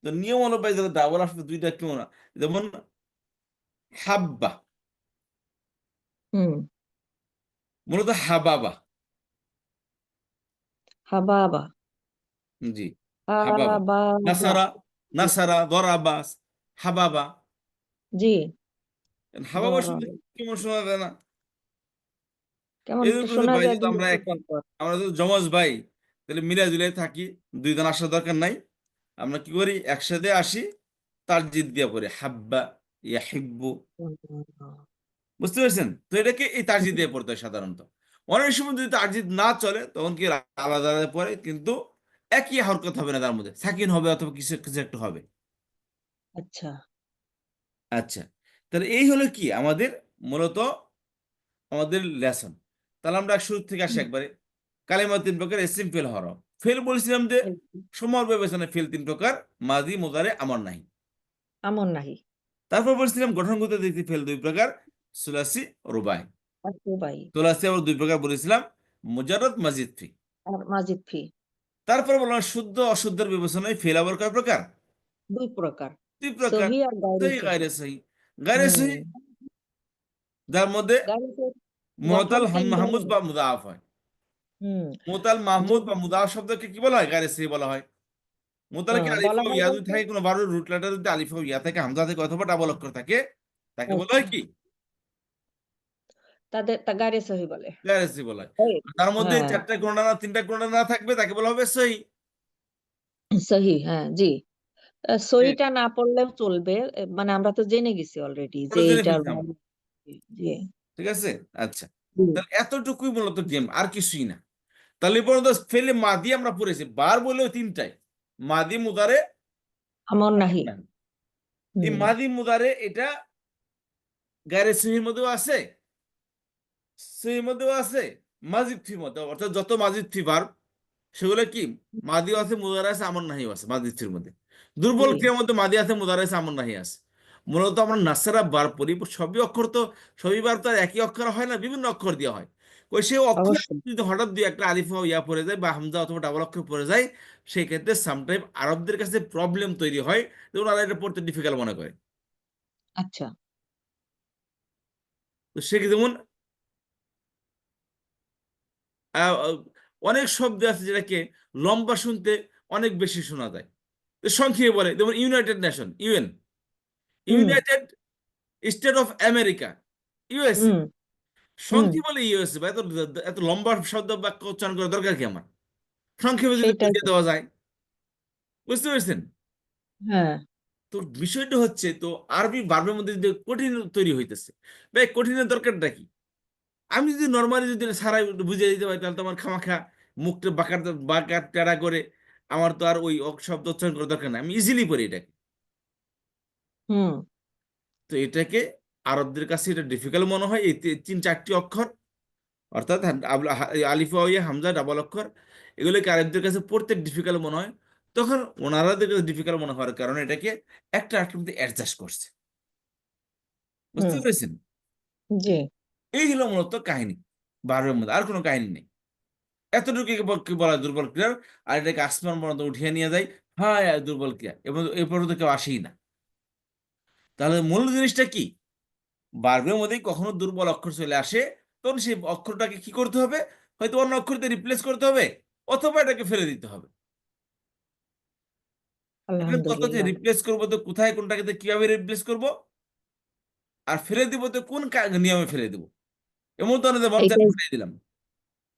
তো নিয়ম অনুযায়ী যারা ডাবল আসবে দুইটা কেমন, যেমন হাব্বা, হুম। মূলত হাবাবা। হাবাবা। জি, হাবাবা। হাবাবা। নাসারা, নাসারা, দরাবা, হাবাবা। জি। হাবাবা শুনতে বরাবর। কেমন শোনা যায় না? কেমন এই একটু জন্য বলছে শোনা ভাই, যায় যদি ২ আমরা বছর এক, পর পর। আমরা যদি জমজ ভাই, তাহলে মিলাই জুলাই থাকি, দুইজন আসার দরকার নাই। আমরা কি করি, একসাথে আসি, তার জিদ দিয়া পড়ি হাব্বা ইয়াহিব্বু। বুঝতে পেরেছেন? তো এটাকে এই তারজিদ দিয়ে পড়তে হয় সাধারণত। অনেক সময় যদি তারজিদ না চলে, তখন কি আলাদা আলাদা পড়ে, কিন্তু একই হরকত হবে না, তার মধ্যে সাকিন হবে অথবা কিছু কিছু একটা হবে। আচ্ছা। আচ্ছা, তাহলে এই হলো কি আমাদের মূলত আমাদের লেসন। তাহলে আমরা শুরু থেকে আসি হুম। একবারে। কালেমা 3 প্রকার, ইসিম, ফেল, হরফ। ফেল বলেছিলাম যে সময় বিবেচনায় ফেল 3 প্রকার, মাজি, মুদারে, আমর নাহি। আমন নাহি। তারপর বলছিলাম গঠনগত দিক থেকে ফেল 2 প্রকার, সুলাসি, রুবাই। আসবাই। সুলাসি আবার 2 প্রকার বলেছিলাম, মুজাররদ, মাজিদ ফি। আর মাজিদ ফি। তারপরে বললাম শুদ্ধ অশুদ্ধের বিবেচনায় ফেল আবার কয় প্রকার? 2 প্রকার, 2 প্রকার। সহি আর গায়রে সহি, সহি। গায়রে সহি। গায়রে হুম। সহি যার মধ্যে গায়রে সহি মুতাল যখন 3 ধরনের। মাহমুদ বা মুদাআফ হয়। হুম। মুতাল যে মাহমুদ বা মুদাআফ শব্দকে কি বলা হয়? গায়রে সহি বলা হয়। মুতালে কি আলিফ বলা ও হয় ইয়া যদি বলতে থাকে, কোনো বারো রুট লেটার যদি আলিফ ও ইয়া থাকে, হামজা থেকে অথবা ডাবল অক্ষর থাকে, তাকে বলা হয় আচ্ছা, কি? তাদের তা গায়রে সহি বলে। গায়রে সহি বলা হয়। এই, আর তার মধ্যে হ্যাঁ, 4টা গুণা না 3টা গুণা না থাকবে, তাকে বলা হবে সহি। সহি, হ্যাঁ, জি। সহিটা না পড়লেও চলবে, মানে আমরা তো জেনে গেছি অলরেডি যে ওটা জেনে এটার ফেলছি আমরা। ভালো। জি, ঠিক আছে। আচ্ছা, জি। তাহলে এতটুকুই মূলত গেম, আর কিছুই না। তাহলে এ পর্যন্ত ফেলে মাদি আমরা পড়েছি, বার বলেও 3টাই, মাদি, মুদারে, আমর আমর নাহি। নাহি। এই হুম। মাদি মুদারে এটা গায়রে সহির মধ্যেও আছে, সহির মধ্যেও আছে, মাজিদ ফি মধ্যে, অর্থাৎ যত মাজিদ ফি ভার্ব সেগুলো কি, মাদিও আছে, মুদারে আছে, আমর নাহি আছে মাজিদ ফির মধ্যে। দুর্বল জি, ক্রিয়ার মধ্যে মাদি আছে, মুদারে আছে, আমর নাহি আছে। মূলত আমরা নাসেরা বার পড়ি, সবই অক্ষর তো, সবই বার তো আর একই অক্ষর হয় না, বিভিন্ন অক্ষর দেওয়া হয়। ওই সেই অক্ষর অবশ্যই। যদি হঠাৎ দুই একটা আলিফ বা ইয়া পড়ে যায় বা হামজা অথবা ডাবল অক্ষর পড়ে যায়, সেই ক্ষেত্রে সামটাইম আরবদের কাছে প্রবলেম তৈরি হয়, যেমন ওরা এটা পড়তে ডিফিকাল্ট মনে করে। আচ্ছা। তো সে যেমন আহ, আহ, অনেক শব্দ আছে যেটাকে লম্বা শুনতে অনেক বেশি শোনা যায়, তো সংক্ষেপে বলে, যেমন United Nation, UN, hmm, United State of America, USA. Hmm, hmm. সংক্ষেপে বলে ইউএসএ, বা এত এত লম্বা শব্দ বাক্য উচ্চারণ করার দরকার কি আমার? সংক্ষেপে যদি সেটাই বুঝিয়ে তো। দেওয়া যায়। বুঝতে পেরেছেন? হ্যাঁ। তো বিষয়টা হচ্ছে, তো আরবি ভার্বের মধ্যে যদি কঠিন তৈরি হইতেছে, ভাই কঠিনের দরকারটা কি? আমি যদি নর্মালি যদি সারাই বুঝিয়ে দিতে পারি, তাহলে তো আমার খামাখা মুখটা বাঁকা বাঁকা টেরা করে আমার তো আর ওই শব্দ উচ্চারণ করার দরকার নাই, আমি ইজিলি পড়ি এটাকে। হুম, তো এটাকে আরবদের কাছে এটা ডিফিকাল্ট মনে হয়, এই 3-4টি অক্ষর, অর্থাৎ আলিফ ওয়া ইয়া, হামজা, ডাবল অক্ষর, এগুলোকে আরবদের কাছে পড়তে ডিফিকাল্ট মনে হয়। তখন ওনারা ডিফিকাল্ট মনে হওয়ার কারণে এটাকে একটা আরেকটার মধ্যে অ্যাডজাস্ট করছে। বুঝতে হুম, পেরেছেন? জি। এই হলো মূলত কাহিনী, বারবের মধ্যে আর কোনো কাহিনী নেই। এতটুকু কি বলা হয় দুর্বল ক্রিয়ার, আর এটাকে আসমান পর্যন্ত উঠিয়ে নিয়ে যায়, হ্যাঁ দুর্বল ক্রিয়া, এবং এ পর্যন্ত কেউ আসেই না। তাহলে মূল জিনিসটা কি? বারবের মধ্যে কখনো দুর্বল অক্ষর চলে আসে, তখন সেই অক্ষরটাকে কি করতে হবে? হয়তো অন্য অক্ষর দিয়ে রিপ্লেস করতে হবে, অথবা এটাকে ফেলে দিতে হবে। এখন কথা হচ্ছে, আলহামদুলিল্লাহ। রিপ্লেস করবো তো কোথায়, কোনটাকে তো কিভাবে রিপ্লেস করব, আর ফেলে দিব তো কোন নিয়মে ফেলে দিব। এমন তো না যে মন চাই এইটাই। ফেলে দিলাম।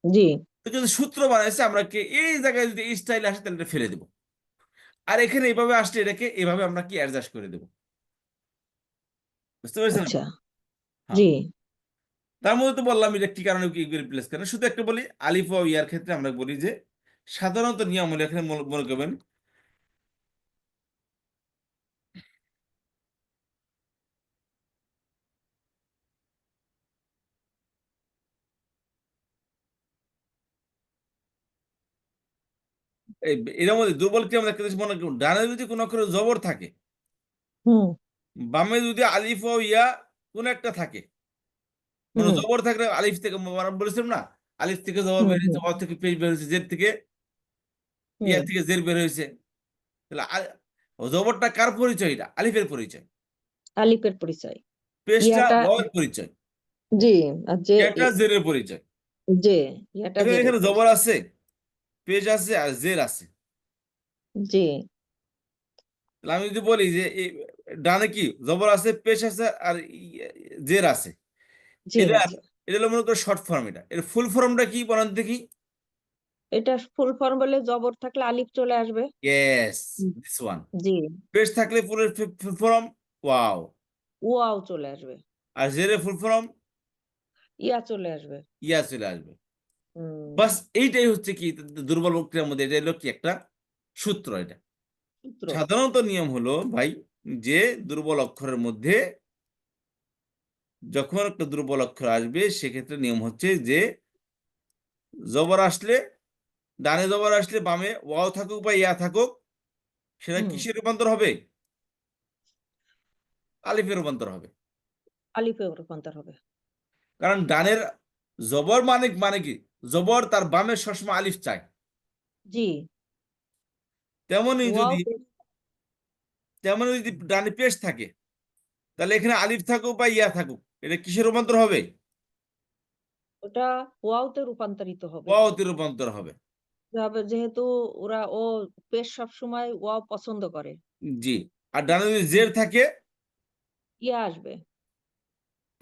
জি। তো যদি সূত্র বানাইছে, আমরা কে এই জায়গায় যদি এই স্টাইলে আসে, তাহলে এটা ফেলে দেবো। আর এখানে এইভাবে আসলে এটাকে এভাবে আমরা কি অ্যাডজাস্ট করে দেবো। বুঝতে পেরেছেন আচ্ছা। আপনি? হ্যাঁ। জি। তার মধ্যে তো বললাম এটা কি কারণে কি রিপ্লেস করেন, শুধু একটা বলি, আলিফ ও ইয়ার ক্ষেত্রে আমরা বলি যে সাধারণত নিয়ম হলো, এখানে মনে করবেন এর মধ্যে দুর্বল কি আমরা একটা জিনিস মনে করুন, ডানে যদি কোনো অক্ষরে জবর থাকে, হুম, বামে যদি আলিফ ও ইয়া কোন একটা থাকে, মানে হুম, জবর থাকলে আলিফ থেকে, আমরা বলেছিলাম না, আলিফ থেকে জবর হুম, বের হয়েছে, হুম, অ থেকে পেশ বের হয়েছে, জের থেকে ইয়া হুম। থেকে জের বের হয়েছে, তাহলে জবরটা কার পরিচয়? এটা আলিফের পরিচয়। আলিফের পরিচয়। পেশটা ইয়াটা। ওয়াওয়ের পরিচয়। জি। আর যে এটা জেরের পরিচয়। যে ইয়াটা এখানে জেরের এখানে জবর পরিচয়। আছে, পেশ আছে, আর জের আছে। জি, তাহলে আমি যদি বলি যে ডানে কি জবর আছে, পেশ আছে, আর জের আছে, জের এটা আছে। এটা হলো মনে করো শর্ট ফর্ম। এটা এর ফুল ফর্মটা কি বলেন দেখি? এটা ফুল ফর্ম বলে জবর থাকলে আলিফ চলে আসবে। Yes, hmm, this one. জি। পেশ থাকলে ফুলের ফুল ফর্ম ওয়াও, ওয়াও চলে আসবে। আর জেরের ফুল ফর্ম ইয়া চলে আসবে। ইয়া চলে আসবে। হুম। বাস এইটাই হচ্ছে কি দুর্বল বক্রিয়ার মধ্যে, এটা হলো কি একটা সূত্র এটা। সূত্র। সাধারণত নিয়ম হলো ভাই, যে দুর্বল অক্ষরের মধ্যে যখন একটা দুর্বল অক্ষর আসবে, সেক্ষেত্রে নিয়ম হচ্ছে যে জবর আসলে, ডানে জবর আসলে বামে ওয়াও থাকুক বা ইয়া থাকুক, সেটা হুম। কিসের রূপান্তর হবে? আলিফের রূপান্তর হবে। আলিফে রূপান্তর হবে। কারণ ডানের জবর মানে মানে কি, জবর তার বামে সবসময় আলিফ চায়। জি। তেমনি ওয়াও যদি ডানে পেশ থাকে, তাহলে এখানে আলিফ থাকুক বা ইয়া থাকুক, এটা কিসের রূপান্তর হবে? ওটা ওয়াওতে রূপান্তরিত হবে। ওয়াওতে রূপান্তর হবে। যেহেতু ও পেশ সবসময় ওয়াও পছন্দ করে। জি। আর ডানে যদি জের থাকে, ইয়া আসবে।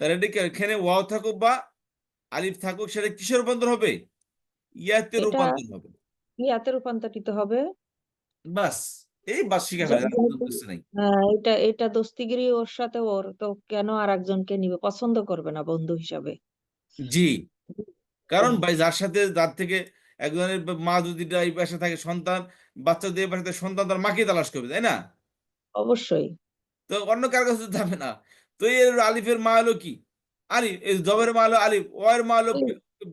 তাহলে এটা এখানে ওয়াও থাকুক বা আলিফ থাকুক, সেটা কিসের রূপান্তর হবে? ইয়াতে এটা রূপান্তর হবে। ইয়াতে রূপান্তরিত হবে। বাস, এই বাস শিখা ফেলে, আর কোনো যেহেতু কিছু নেই। এটা দোস্তিগিরি ওর সাথে, ওর তো কেন আরেকজনকে নিবে, পছন্দ করবে না বন্ধু হিসাবে। জি। কারণ হুম, ভাই যার থেকে একজনের মা যদি এই পাশে থাকে, সন্তান বাচ্চা দিয়ে পাশে থাকে, সন্তান তার মাকে তালাশ করবে, তাই না? অবশ্যই। তো অন্য কার কাছে তো যাবে না। তো এর আলিফের মা হলো কি? আলিফ। এই জবরের মা হলো আলিফ, ওয়ের মা হলো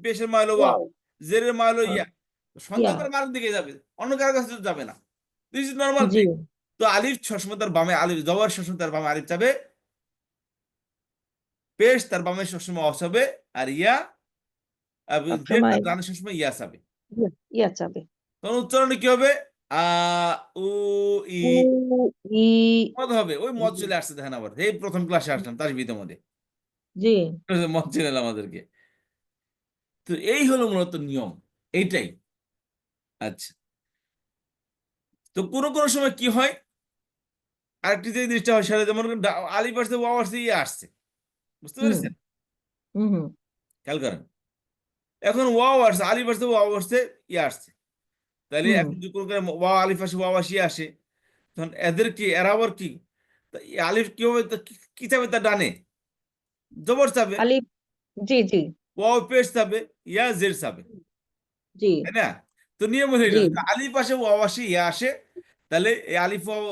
পেশের মা হলো ওয়াও, ওয়াও। জেরের মা হলো হ্যাঁ, ইয়া। সন্তান ইয়া। তার মার দিকে যাবে, অন্য কার কাছে তো যাবে না। This is normal G. Thing. তো আলিফ সবসময় তার বামে আলিফ, জবর সবসময় তার বামে আলিফ যাবে, পেশ তার বামে সবসময় অস হবে, আর ইয়া জের সবসময় তার ডানে সবসময় ইয়া যাবে। ইয়া, ইয়া চাবে। তখন উচ্চারণে কি হবে? আ উ ই উ, ই, মদ হবে। ওই ই। মদ চলে আসছে, দেখেন আবার এই প্রথম ক্লাসে আসলাম তাসবিদের মধ্যে জি। মদ চলে এলো আমাদেরকে। তো এই হলো মূলত নিয়ম, এইটাই। আচ্ছা, তো কোনো কোনো সময় কি হয়, আরেকটি যে জিনিসটা হয় সেটা যেমন আলিফ আসছে, ওয়াও আসছে, ইয়ে আসছে, বুঝতে হুম, পেরেছেন? হুম, হুম, খেয়াল করেন, এখন ওয়াও আসছে, আলিফ আসছে, ওয়াও আসছে, ইয়ে আসছে। তাহলে হুম। এখন যদি কোনো কারণে ওয়াও আলিফ আসে, ওয়াও আসি আসে, তখন এদের কি, এরা আবার কি, তা এই আলিফ কি হবে, কি চাবে তার ডানে? জবর চাবে। আলিফ। জি, জি, ওয়াও পেশ চাবে, ইয়া জের চাবে, জি, তাই না? তো নিয়ম হয়ে জি। গেল, আলিফ আসে, ওয়াও আসে, ইয়া আসে, তাহলে এই আলিফ ওয়াও,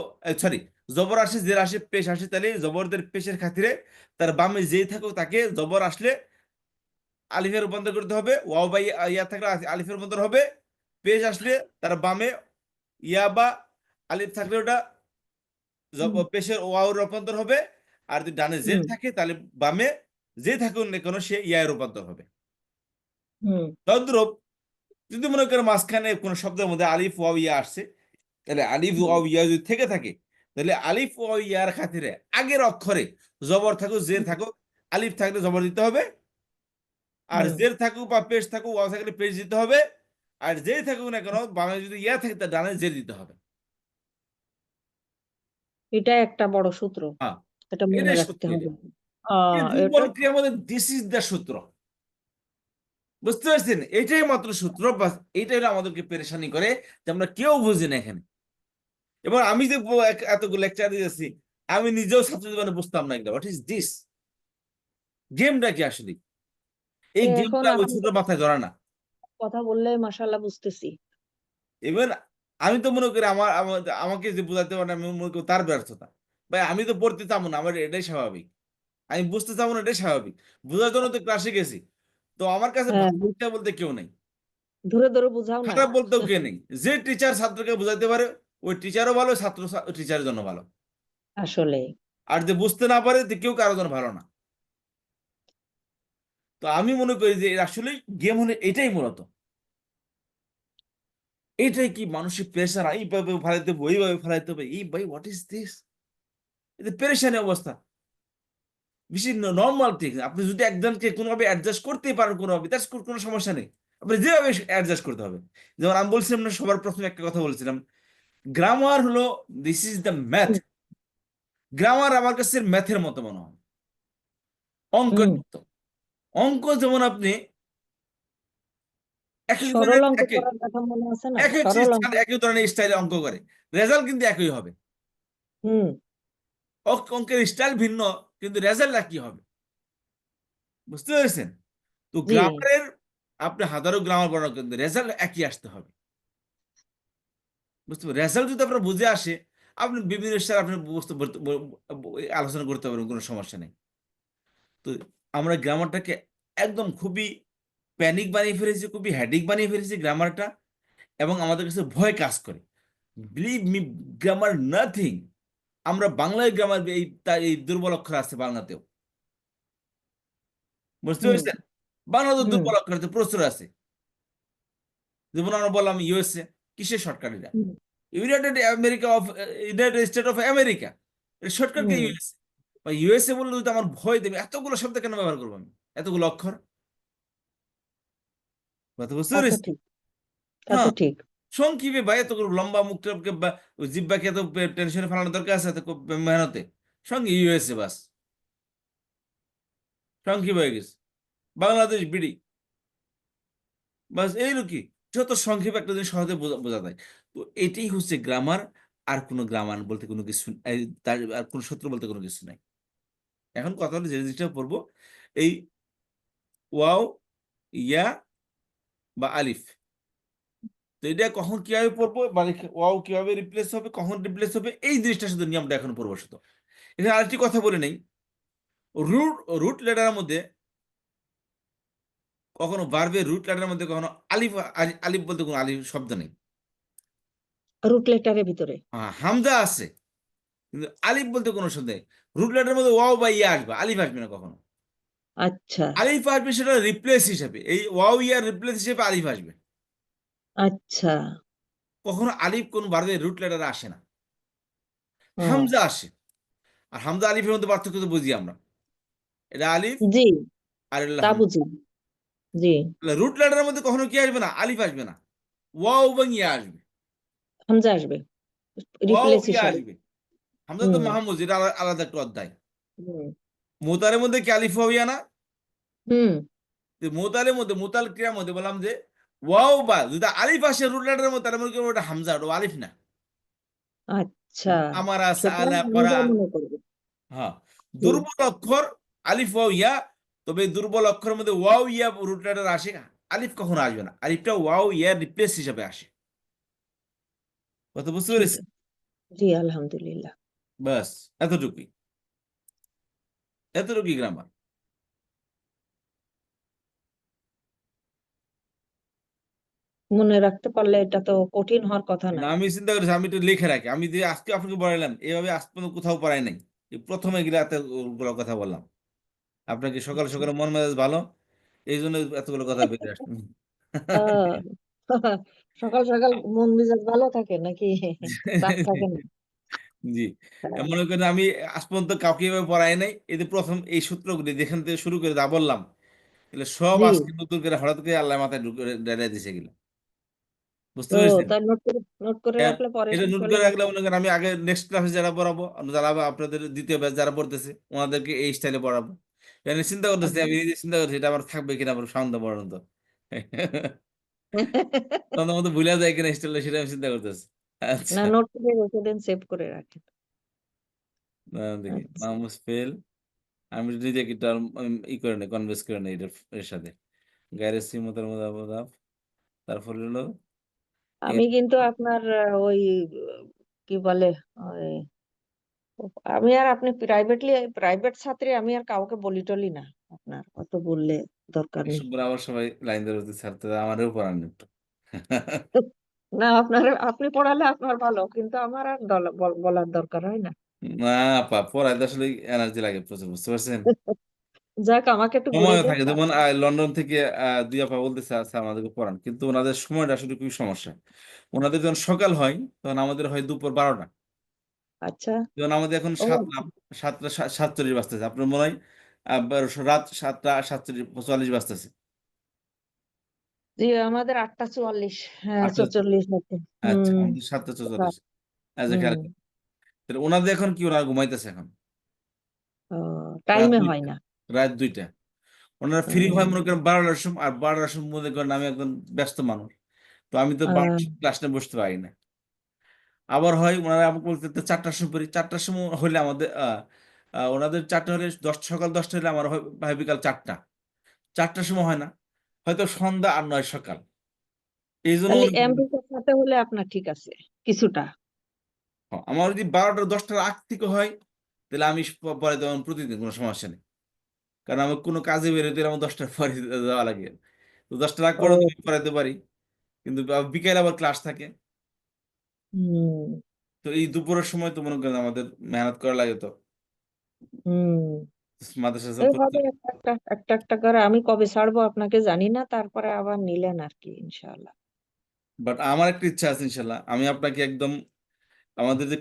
সরি, জবর আসে, জের আসে, পেশ আসে, তাহলে জবরদের পেশের খাতিরে তার বামে যেই থাকুক তাকে জবর আসলে আলিফে রূপান্তর করতে হবে, ওয়াও বা ইয়া থাকলে আলিফে রূপান্তর হবে, পেশ আসলে তার বামে ইয়া বা আলিফ থাকলে ওটা হুম, পেশের ওয়াও রূপান্তর হবে। আর যদি ডানে জের হুম, থাকে, তাহলে বামে যে থাকুক না কেন সে ইয়া রূপান্তর হবে। হুম, তদ্রূপ যদি মনে করেন মাঝখানে কোনো শব্দের মধ্যে আলিফ ওয়াও ইয়া আসছে, তাহলে আলিফ হুম, ওয়াও ইয়া যদি থেকে থাকে, তাহলে আলিফ ওয়াও ইয়ার খাতিরে আগের অক্ষরে জবর থাকুক, জের থাকুক, আলিফ থাকলে জবর দিতে হবে, আর হুম। জের থাকুক বা পেশ থাকুক, ওয়াও থাকলে পেশ দিতে হবে, আর যেই থাকুক না কেন বামে যদি ইয়া থাকে তার ডানে জের দিতে হবে। এটা একটা বড় সূত্র। হ্যাঁ, এটা মনে এটাই রাখতে সূত্র, এটা হবে। এই এটা দুর্বল ক্রিয়ার মধ্যে দিস ইজ দ্য সূত্র, বুঝতে পারছেন? এটাই মাত্র সূত্র, বাস এইটাই হলো আমাদেরকে পেরেশানি করে, যে আমরা কেউ বুঝি না এখানে। এবার আমি যে এতগুলো লেকচার দিয়েছি, আমি নিজেও ছাত্র জীবনে বুঝতাম না এগুলো, হোয়াট ইজ দিস, গেমটা কি আসলে, এই এখন গেমটা ওই আপনি ছোট মাথায় ধরে না। কথা বললে মাশাআল্লাহ বুঝতেছি। এবার আমি তো মনে করি আমাকে যে বোঝাতে পারে না, আমি মনে করি তার ব্যর্থতা। ভাই আমি তো পড়তে চাবো না, আমার এটাই স্বাভাবিক। আমি বুঝতে চাবো না, এটাই স্বাভাবিক। বোঝার জন্য তো ক্লাসে গেছি। তো আমার কাছে হ্যাঁ, ভালো টিচার বলতে কেউ নেই, ধরে ধরে বুঝাও না। খারাপ বলতেও কেউ নেই। যে টিচার ছাত্রকে বোঝাতে পারে, ওই টিচারও ভালো, ছাত্র টিচারের জন্য ভালো। আসলে আর যে বুঝতে না পারে, কেউ কারোর জন্য ভালো না। তো আমি মনে করি যে আসলে গেম হলে এটাই মূলত, এটাই কি মানসিক প্রেশার, এইভাবে ফেলাইতে হবে, ওইভাবে ফেলাইতে হবে, এই ভাই হোয়াট ইজ দিস, এটা পেরেশানি অবস্থা। বেশি নর্মাল ঠিক, আপনি যদি একজনকে কোনোভাবে অ্যাডজাস্ট করতে পারেন কোনোভাবে, দ্যাটস কোনো সমস্যা নেই। আপনি যেভাবে অ্যাডজাস্ট করতে হবে। যেমন আমি বলছিলাম না, সবার প্রথমে একটা কথা বলছিলাম, গ্রামার হলো, this is the math. Hmm, grammar আমার কাছে ম্যাথের মতো মনে হয়, অঙ্কের হুম। মতো। অঙ্ক যেমন আপনি এক এক সরল ধরনের অঙ্ক এক এক করার কথা মনে আছে না? এক এক সরল অঙ্ক। স্থানে এক এক ধরনের স্টাইলে অঙ্ক করে, রেজাল্ট কিন্তু একই হবে। হুম, অঙ্কের স্টাইল ভিন্ন, কিন্তু রেজাল্ট একই হবে, বুঝতে পেরেছেন? তো জি। গ্রামারের আপনি হাজারো গ্রামার বর্ণনা, কিন্তু রেজাল্ট একই আসতে হবে, বুঝতে পারবেন? রেজাল্ট যদি আপনার বুঝে আসে, আপনি বিভিন্ন স্টাইল আপনি আলোচনা করতে পারবেন, কোনো সমস্যা নেই। তো আমরা গ্রামারটাকে একদম খুবই প্যানিক বানিয়ে ফেলেছি, খুবই হেডিক বানিয়ে ফেলেছি গ্রামারটা, এবং আমাদের কাছে ভয় কাজ করে। Believe me, grammar nothing. আমরা বাংলায় গ্রামার, এই দুর্বল অক্ষর আছে বাংলাতেও, বুঝতে হুম, পেরেছেন? বাংলাতে হুম, দুর্বল অক্ষর আছে, প্রচুর আছে। যেমন আমরা বললাম ইউএসএ, কিসের শর্টকাট এটা? হুম ইউনাইটেড স্টেট অফ আমেরিকা, এর শর্টকাট কে হুম, ইউএসএ? বা ইউএসএ বললে তো আমার ভয় দেবে, এতগুলো শব্দ কেন ব্যবহার করবো আমি, এতগুলো অক্ষর, কথা বুঝতে তা তো পেরেছি? ঠিক, তা তো হ্যাঁ, ঠিক। সংক্ষেপে ভাই এতগুলো লম্বা মুখটাকে বা ওই জিব্বাকে এত টেনশনে ফেলানোর দরকার আছে এত মেহনতে? সঙ্গে ইউএসএ বাস, সংক্ষেপ হয়ে গেছে। বাংলাদেশ বিডি, বাস এইরকম। যত সংক্ষেপে একটা জিনিস সহজে বোঝা বোঝা যায়। তো এটাই হচ্ছে গ্রামার। আর কোনো গ্রামার বলতে কোনো কিছু তার আর কোনো সূত্র বলতে কোনো কিছু নাই। এখন কথা হলো যে জিনিসটা পড়বো, এই ওয়াও, ইয়া বা আলিফ, তো এটা কখন কিভাবে পড়বো, মানে ওয়াও কিভাবে রিপ্লেস হবে, কখন রিপ্লেস হবে, এই জিনিসটা শুধু নিয়মটা এখন পড়বো শুধু। এখানে আরেকটি কথা বলে নেই, রুট রুট লেটারের মধ্যে কখনো ভার্বের রুট লেটারের মধ্যে কখনো আলিফ, আলিফ বলতে কোনো আলিফ শব্দ নেই। রুট লেটারের ভিতরে? হামজা আছে, কিন্তু আলিফ বলতে কোনো শব্দ নেই। রুট লেটারের মধ্যে ওয়াও বা ইয়া আসবে, আলিফ আসবে না কখনো। আচ্ছা আলিফ আসবে সেটা রিপ্লেস হিসেবে, এই ওয়াও ইয়ার রিপ্লেস হিসেবে আলিফ আসবে। আচ্ছা। কখনো আলিফ কোন ভার্বের রুট লেটারে আসে না, ও হামজা আসে। আর হামজা আলিফের মধ্যে পার্থক্য তো বুঝি আমরা, এটা আলিফ জি, আর এটা তা হামজা। বুঝি। জি, রুট লেটারের মধ্যে কখনো কি আসবে না, আলিফ আসবে না, ওয়াও এবং ইয়া আসবে। হামজা আসবে ওয়াও রিপ্লেস ইয়া হিসাবে। আসবে। হামজা তো হুম মাহমুদ, এটা আলাদা আলাদা একটা অধ্যায়। হুম মোতারের মধ্যে কি আলিফ ওয়াও ইয়া না? হুম। তো মোতালের মধ্যে, মোতাল ক্রিয়ার মধ্যে বললাম যে ওয়াও বা যদি আলিফ আসে রুট লেটারের মধ্যে, তার মধ্যে ওটা হামজা, ওটা আলিফ না। আচ্ছা, আমারা সুতরাং সালা করা, হামজা মনে করবে। হ্যাঁ, জি, দুর্বল অক্ষর আলিফ ওয়াও ইয়া। তবে দুর্বল অক্ষরের মধ্যে ওয়াও ইয়া রুট লেটার আসে, আলিফ কখনো আসবে না, আলিফটা ওয়াও ইয়া রিপ্লেস হিসাবে আসে। কথা বুঝতে ঠিক পেরেছি? আছে। জি, আলহামদুলিল্লাহ। বাস, এতটুকুই, এতটুকুই গ্রামার। মনে রাখতে পারলে এটা তো কঠিন হওয়ার কথা না। না, আমি চিন্তা করেছি আমি একটু লিখে রাখি, আমি যে আজকে আপনাকে পড়াইলাম এভাবে আজ পর্যন্ত কোথাও পড়াই নাই, এই প্রথমে গেলে এতগুলো কথা বললাম। আপনাকে সকাল আচ্ছা। সকালে মন মেজাজ ভালো, এই জন্য এতগুলো কথা বেরিয়ে আসছে। আহ, সকাল সকাল মন মেজাজ ভালো থাকে নাকি? রাত থাকে না? জি, হ্যাঁ, মনে করেন আমি আজ পর্যন্ত কাউকে এভাবে পড়াই নাই, এই যে প্রথম এই সূত্রগুলি যেখান থেকে শুরু করে যা বললাম, এগুলো সব জি। আজকে নতুন করে হঠাৎ করে আল্লাহ মাথায় ঢুকে দাঁড়িয়ে দিছে এগুলো, বুঝতে তো পেরেছেন? তার নোট করে রাখলে পরে এটা নোট সকালে করে রাখলে মনে করেন আমি আগে নেক্সট ক্লাসে যারা পড়াবো, যারা আপনাদের দ্বিতীয় ব্যাচ যারা পড়তেছে ওনাদেরকে এই স্টাইলে পড়াবো। আমি চিন্তা করতেছি, আমি নিজে চিন্তা করছি এটা আমার থাকবে কিনা আমার সন্ধ্যা পর্যন্ত। সন্ধ্যা মতো ভুলে যায় কিনা স্টাইলটা, সেটা আমি চিন্তা করতেছি। না, আচ্ছা, নোট করে রেখে দেন, সেভ করে রাখেন। দেখি আচ্ছা। মাহমুদ ফেল। আমি নিজেকে টার্ম ই করে নেই, কনভিন্স করে নেই এর সাথে। গায়ের সিমতার মধ্যে তারপর হলো আমি কিন্তু আপনার ওই কি বলে ওই, আমি আর আপনি প্রাইভেট ছাত্রী, আমি আর কাউকে বলি টলি না। আপনার অত বললে দরকার নেই। এসব আবার সবাই লাইন ধরে ছাড়তে, আমারও পড়ান একটু। না, আপনি পড়ালে আপনার ভালো, কিন্তু আমার আর বলার দরকার হয় না। না, পড়াইতে আসলে এনার্জি লাগে প্রচুর, বুঝতে পারছেন? যাক, আমাকে একটু ঘুরে সময়ও দেন থাকে, যেমন তারপর। লন্ডন থেকে দুই আপা বলতেছে আচ্ছা আমাদেরকে পড়ান, কিন্তু ওনাদের সময়টা আসলে খুবই সমস্যা। ওনাদের যখন সকাল হয় তখন আমাদের হয় দুপুর 12টা। আচ্ছা। যেমন আমাদের এখন ও সাতটা, আচ্ছা। 7:47 বাজতেছে, আপনার মনে হয় রাত 7:47 বাজতেছে। জি, আমাদের 8:44, হ্যাঁ, 8টা, 44 হচ্ছে। আচ্ছা হুম। আমাদের 7:44। আচ্ছা, হুম। খেয়াল করেন। তাহলে ওনাদের এখন কি, ওনারা ঘুমাইতেছে এখন ও, রাত টাইমে হয় 2টা, না। রাত 2টা। ওনারা ফ্রি হয় হুম। মনে করেন 12টার সময়, আর 12টার সময় মনে করেন আমি একজন ব্যস্ত মানুষ, তো আমি তো আহ, 12টার ক্লাস নিয়ে বসতে পারি না। আবার হয় ওনারা আমাকে বলতে তো 4টার সময় পড়ি, 4টার সময় হলে আমাদের ওনাদের 4টা হলে সকাল 10টা হলে আমার হয় বিকাল 4টা, 4টার সময় হয় না, হয়তো সন্ধ্যা আর নয় সকাল। এই জন্য তাহলে মনে করেন আমেরিকার সাথে হলে আপনার ঠিক আছে কিছুটা। আমার যদি 12টা 10টার আগ থেকে হয়, তাহলে আমি পরে তেমন প্রতিদিন কোনো সমস্যা নেই, কারণ আমার কোনো কাজে বেরোতে হলে আমার 10টার পরে যাওয়া লাগে। তো 10টার আগ পর্যন্ত ও, আমি পড়াতে পারি, কিন্তু বিকেলে আবার ক্লাস থাকে। হুম তো এই দুপুরের সময় তো মনে করেন আমাদের মেহনত করা লাগে, তো হুম। মাদ্রাসা সব পড়তে এইভাবে হয়। একটা একটা একটা একটা করে আমি কবে ছাড়বো আপনাকে জানি না, তারপরে আবার নিলেন আর কি, ইনশাআল্লাহ। বাট আমার একটা ইচ্ছা আছে ইনশাল্লাহ, আমি আপনাকে একদম আমাদের যে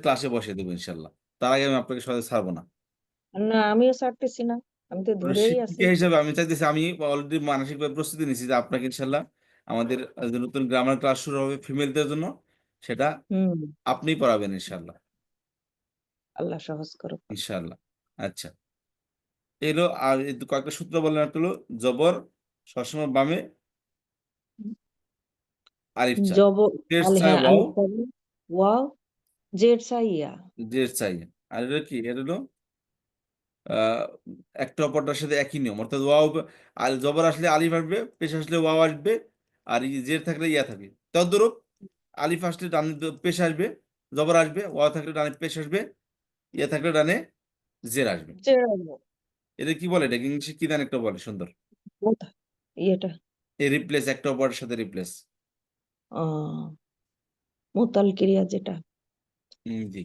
ক্লাসে বসিয়ে দেবো ইনশাল্লাহ। তার আগে আমি আপনাকে সহজে ছাড়বো না। না আমিও ছাড়তেছি না, আমি তো মানে ধরেই আছি। শিক্ষিকা হিসেবে আমি চাইতেছি, আমি অলরেডি মানসিকভাবে প্রস্তুতি নিচ্ছি যে আপনাকে ইনশাল্লাহ আমাদের যে নতুন গ্রামার ক্লাস শুরু হবে ফিমেলদের জন্য, সেটা হুম। আপনিই পড়াবেন ইনশাল্লাহ। আল্লাহ সহজ করুক। ইনশাল্লাহ। আচ্ছা, এলো আর এই কয়েকটা সূত্র বললেন, একটা হলো জবর সবসময় বামে, আলিফ চাই, জব টের আল চাই হ্যাঁ ওয়াও, আলিফ পাবে, ওয়াও, জেড সাইয়া। জের চাই। আর এটা কি, এটা হলো আহ একটা অপরটার সাথে একই নিয়ম, অর্থাৎ ওয়াও আর জবর আসলে আলিফ আসবে, পেশ আসলে ওয়াও আসবে, আর জের থাকলে ইয়া থাকবে। তদ্রূপ আলিফ আসলে ডানে পেশ আসবে, জবর আসবে, ওয়াও থাকলে ডানে পেশ আসবে, ইয়া থাকলে ডানে জের আসবে। জেড। এটা কি বলে, এটা ইংলিশে কি জানি একটা বলে সুন্দর, কোথা ইয়েটা? এ রিপ্লেস, একটা অপরের সাথে রিপ্লেস। আহ মুতাল ক্রিয়া যেটা। জি,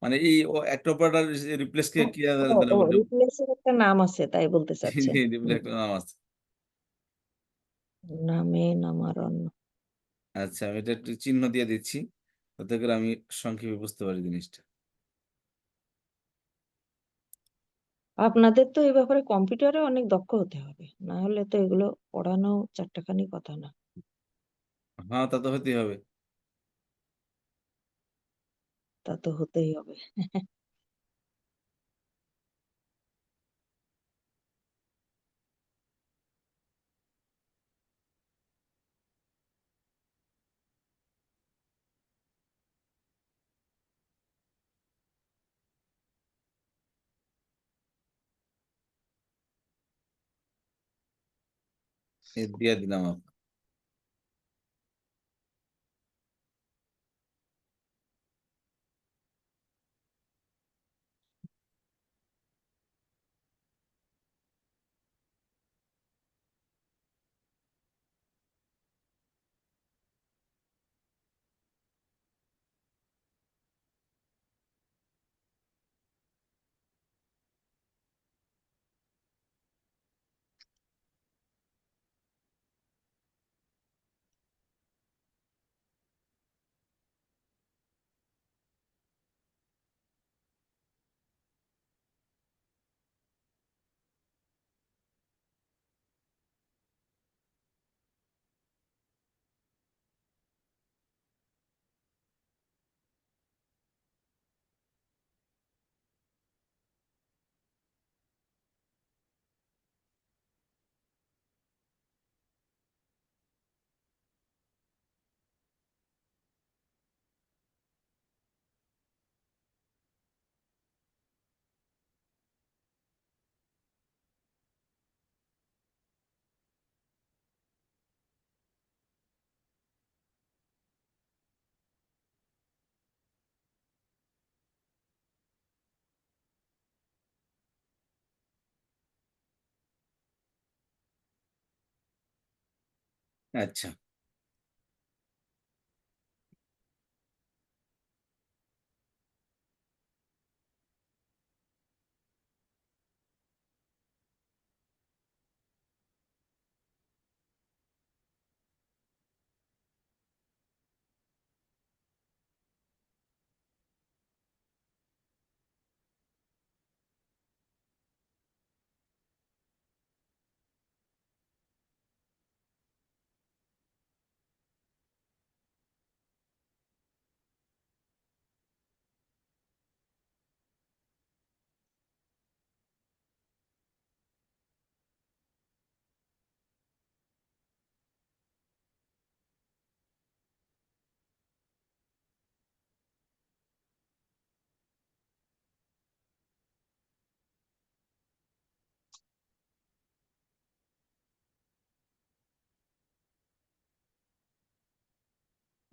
মানে এই একটা অপরটার রিপ্লেস কে ও কি ও জানে ও বলে। রিপ্লেসের একটা নাম আছে তাই বলতে চাচ্ছেন? রিপ্লেস একটা নাম আছে। নামে নামারণ। আচ্ছা, আমি এটা একটু চিহ্ন দিয়ে দিচ্ছি, যাতে করে আমি সংক্ষেপে বুঝতে পারি জিনিসটা। আপনাদের তো এই ব্যাপারে কম্পিউটারে অনেক দক্ষ হতে হবে, না হলে তো এগুলো পড়ানো চারটাখানি কথা না। হ্যাঁ, তা তো হতেই হবে। তা তো হতেই হবে। দিয়ে দিলাম আচ্ছা।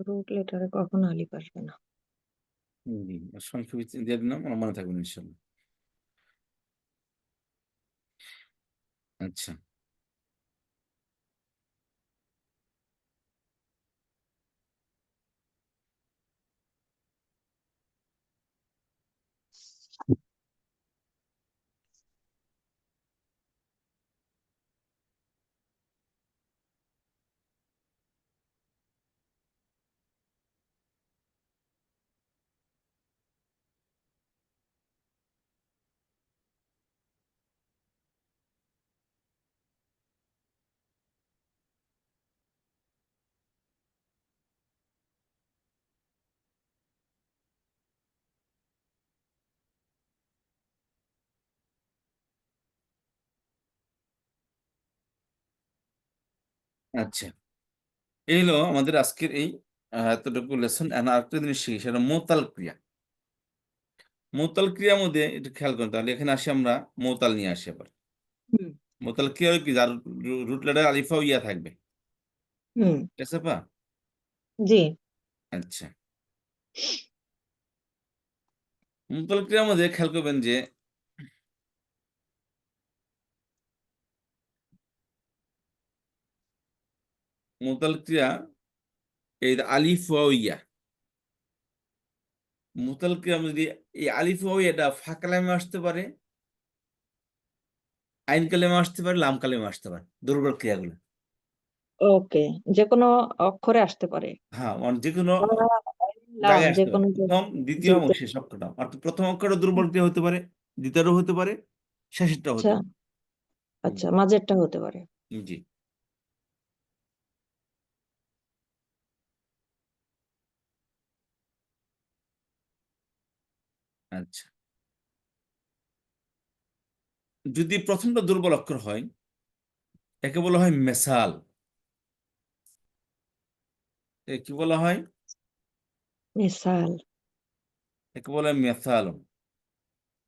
রুট লেটারে কখনো আলিফ আসবে না। জি, সংক্ষেপে দিয়ে দিলাম, আমার মনে থাকবে ইনশাল্লাহ। আচ্ছা। আচ্ছা, এই হলো আমাদের আজকের এই এতটুকু লেসন। আরেকটা জিনিস শিখি, সেটা মোতাল ক্রিয়া। মোতাল ক্রিয়ার মধ্যে একটু খেয়াল করেন, তাহলে এখানে আসি আমরা, মোতাল নিয়ে আসি আবার। হুম মোতাল ক্রিয়া হলো কি, যার রুট লেটার আলিফা ও ইয়া থাকবে, হুম ঠিক আছে পা? জি আচ্ছা, মোতাল ক্রিয়ার মধ্যে খেয়াল করবেন যে মোতাল ক্রিয়া, এই আলিফ ওয়া ইয়া, মোতাল ক্রিয়া যদি এই আলিফ ওয়া ইয়াটা ফা কালামে আসতে পারে, আইন কালামে আসতে পারে, লাম কালামে আসতে পারে, দুর্বল ক্রিয়াগুলো। ওকে, যে কোনো অক্ষরে আসতে পারে। হ্যাঁ, যে কোনো বা লাম জায়গায় যে আসতে পারে, কোনো প্রথম দ্বিতীয় এবং যেহেতু শেষ অক্ষরটা, অর্থাৎ প্রথম অক্ষরটা দুর্বল ক্রিয়া হতে পারে, দ্বিতীয়টাও হতে পারে, শেষেরটাও আচ্ছা হতে পারে। আচ্ছা মাঝেরটা হতে পারে। জি। আচ্ছা, যদি প্রথমটা দুর্বল অক্ষর হয়, একে বলা হয় মেসাল। কি বলা হয়? মিসাল একে বলা হয় মেসাল।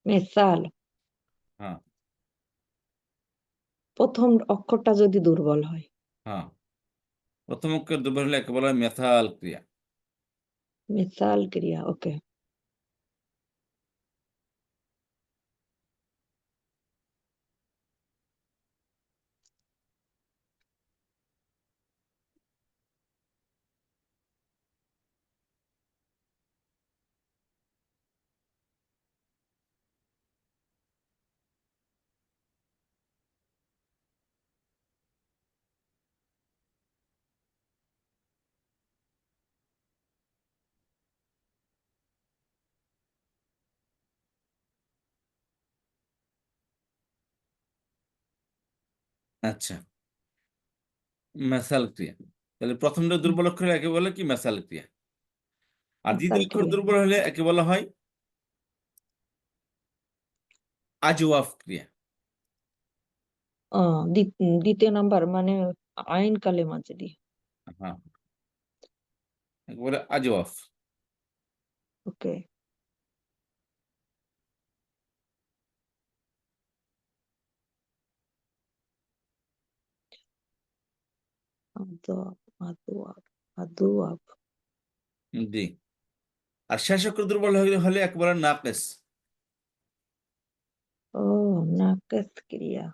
মিসাল হ্যাঁ প্রথম অক্ষরটা যদি দুর্বল হয়। হ্যাঁ, প্রথম অক্ষর দুর্বল হলে একে বলা হয় মেসাল ক্রিয়া। মিসাল ক্রিয়া ওকে। আচ্ছা, মেসাল ক্রিয়া, তাহলে প্রথমটা দুর্বল অক্ষর একে বলে কি মেসাল ক্রিয়া। আর মিসাল দ্বিতীয় অক্ষর ক্রিয়া দুর্বল হলে একে বলা হয় আজওয়াফ ক্রিয়া। দ্বিতীয় নাম্বার মানে আইন কালেমা যদি। হ্যাঁ, একে বলে আজওয়াফ। ওকে আদোয়াব আদোয়াব আদোয়াব জি। আর শেষ অক্ষর দুর্বল হলে হলে একে বলে নাকেস। ও নাকেস ক্রিয়া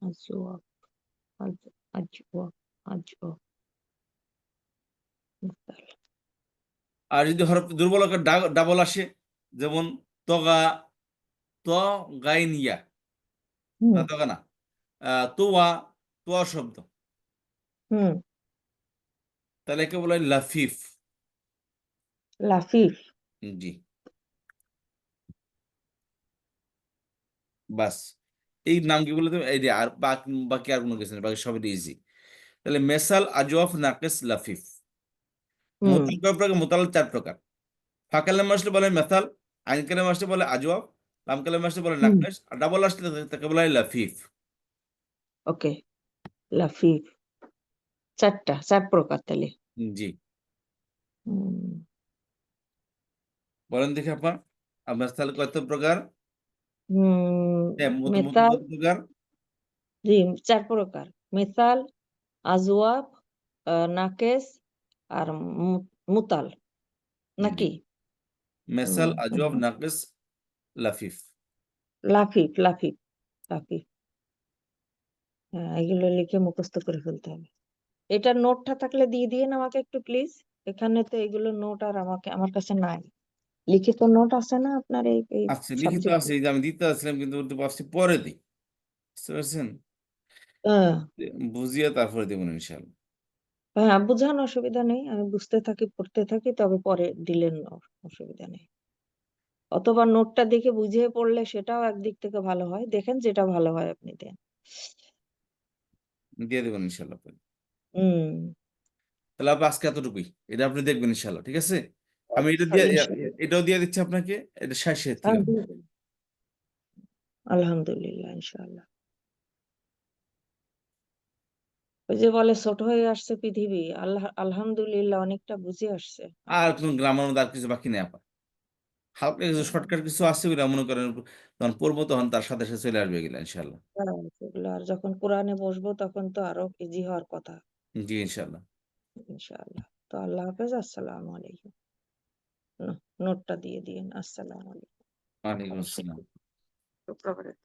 আজওয়াব আজওয়াব আজওয়াব মিসাল। আর যদি হরফ দুর্বল অক্ষর ডাবল আসে, যেমন তগা, ত গাইন ইয়া, হুম তগা না, তোয়া, তোয়া শব্দ, হুম তাহলে একে বলা হয় লাফিফ। লাফিফ জি, বাস। এই নামগুলো তো এই যে, আর বাকি বাকি আর কোনো কিছু নেই, বাকি সবই ইজি। তাহলে মেসাল, আজওয়াফ, নাকিস, লাফিফ। হুম মোতাল কয় প্রকার? মোতাল 4 প্রকার। ফা কালামে আসলে বলে মেসাল, আইন কালামে আসলে বলে আজওয়াফ, লাম কালামে আসলে বলে হুম নাকিস, আর ডাবল আসলে তাকে বলা হয় লাফিফ। ওকে লাফিফ 4 প্রকার তাহলে। জি, হুম বলেন দেখি আপা, আপনার তাহলে কত প্রকার? হুম হ্যাঁ, মোতাল মেসাল কত প্রকার? জি 4 প্রকার। মেসাল আজওয়াব নাকেস আর মুতাল জি, নাকি? মেসাল, আজওয়াব, নাকিস, লাফিফ। লাফিফ লাফিফ লাফিফ হ্যাঁ এগুলো লিখে মুখস্থ করে ফেলতে হবে। এটার নোটটা থাকলে দিয়ে দিয়েন আমাকে একটু প্লিজ। এখানে তো এগুলো নোট আর আমার কাছে নাই। লিখিত নোট আছে না আপনার এই আচ্ছা, লিখিত সাবজেক্ট? আছে, এই যে আমি দিতে আসছিলাম কিন্তু বলতে পারছি পরে দিই, বুঝতে পারছেন? বুঝিয়ে তারপরে দেবেন ইনশাল্লাহ। হ্যাঁ বুঝানো অসুবিধা নেই, আমি বুঝতে থাকি পড়তে থাকি, তবে পরে দিলেন অসুবিধা নেই। অথবা নোটটা দেখে বুঝিয়ে পড়লে সেটাও একদিক থেকে ভালো হয়, দেখেন যেটা ভালো হয় আপনি দেন। দিয়ে দেবেন ইনশাল্লাহ পরে। হুম তাহলে আপনি আজকে এতটুকুই, এটা আপনি দেখবেন ইনশাল্লাহ, ঠিক আছে? আমি এটা দিয়ে ইনশাআল্লাহ। এটাও দিয়ে দিচ্ছি আপনাকে। এটা শেষের থেকে। দিয়ে দিন। আলহামদুলিল্লাহ ইনশাআল্লাহ। ওই যে বলে ছোট হয়ে আসছে পৃথিবী। আলহামদুলিল্লাহ অনেকটা বুঝে আসছে। আর কোন গ্রামার মধ্যে আর কিছু বাকি নেই আপা। হালকা কিছু শর্টকাট কিছু আছে ওগুলা মনে করেন যখন পড়বো তখন তার সাথে, সাথে চলে আসবে এগুলা ইনশাআল্লাহ। সেগুলো আর যখন কোরআনে বসবো তখন তো আরো ইজি হওয়ার কথা। জি, ইনশাআল্লাহ। ইনশাআল্লাহ। তো আল্লাহ হাফেজ। আসসালামু আলাইকুম। নোটটা দিয়ে দিয়েন। আসসালামু আলাইকুম। ওয়ালাইকুম আসসালাম। শুভপ্রভাত।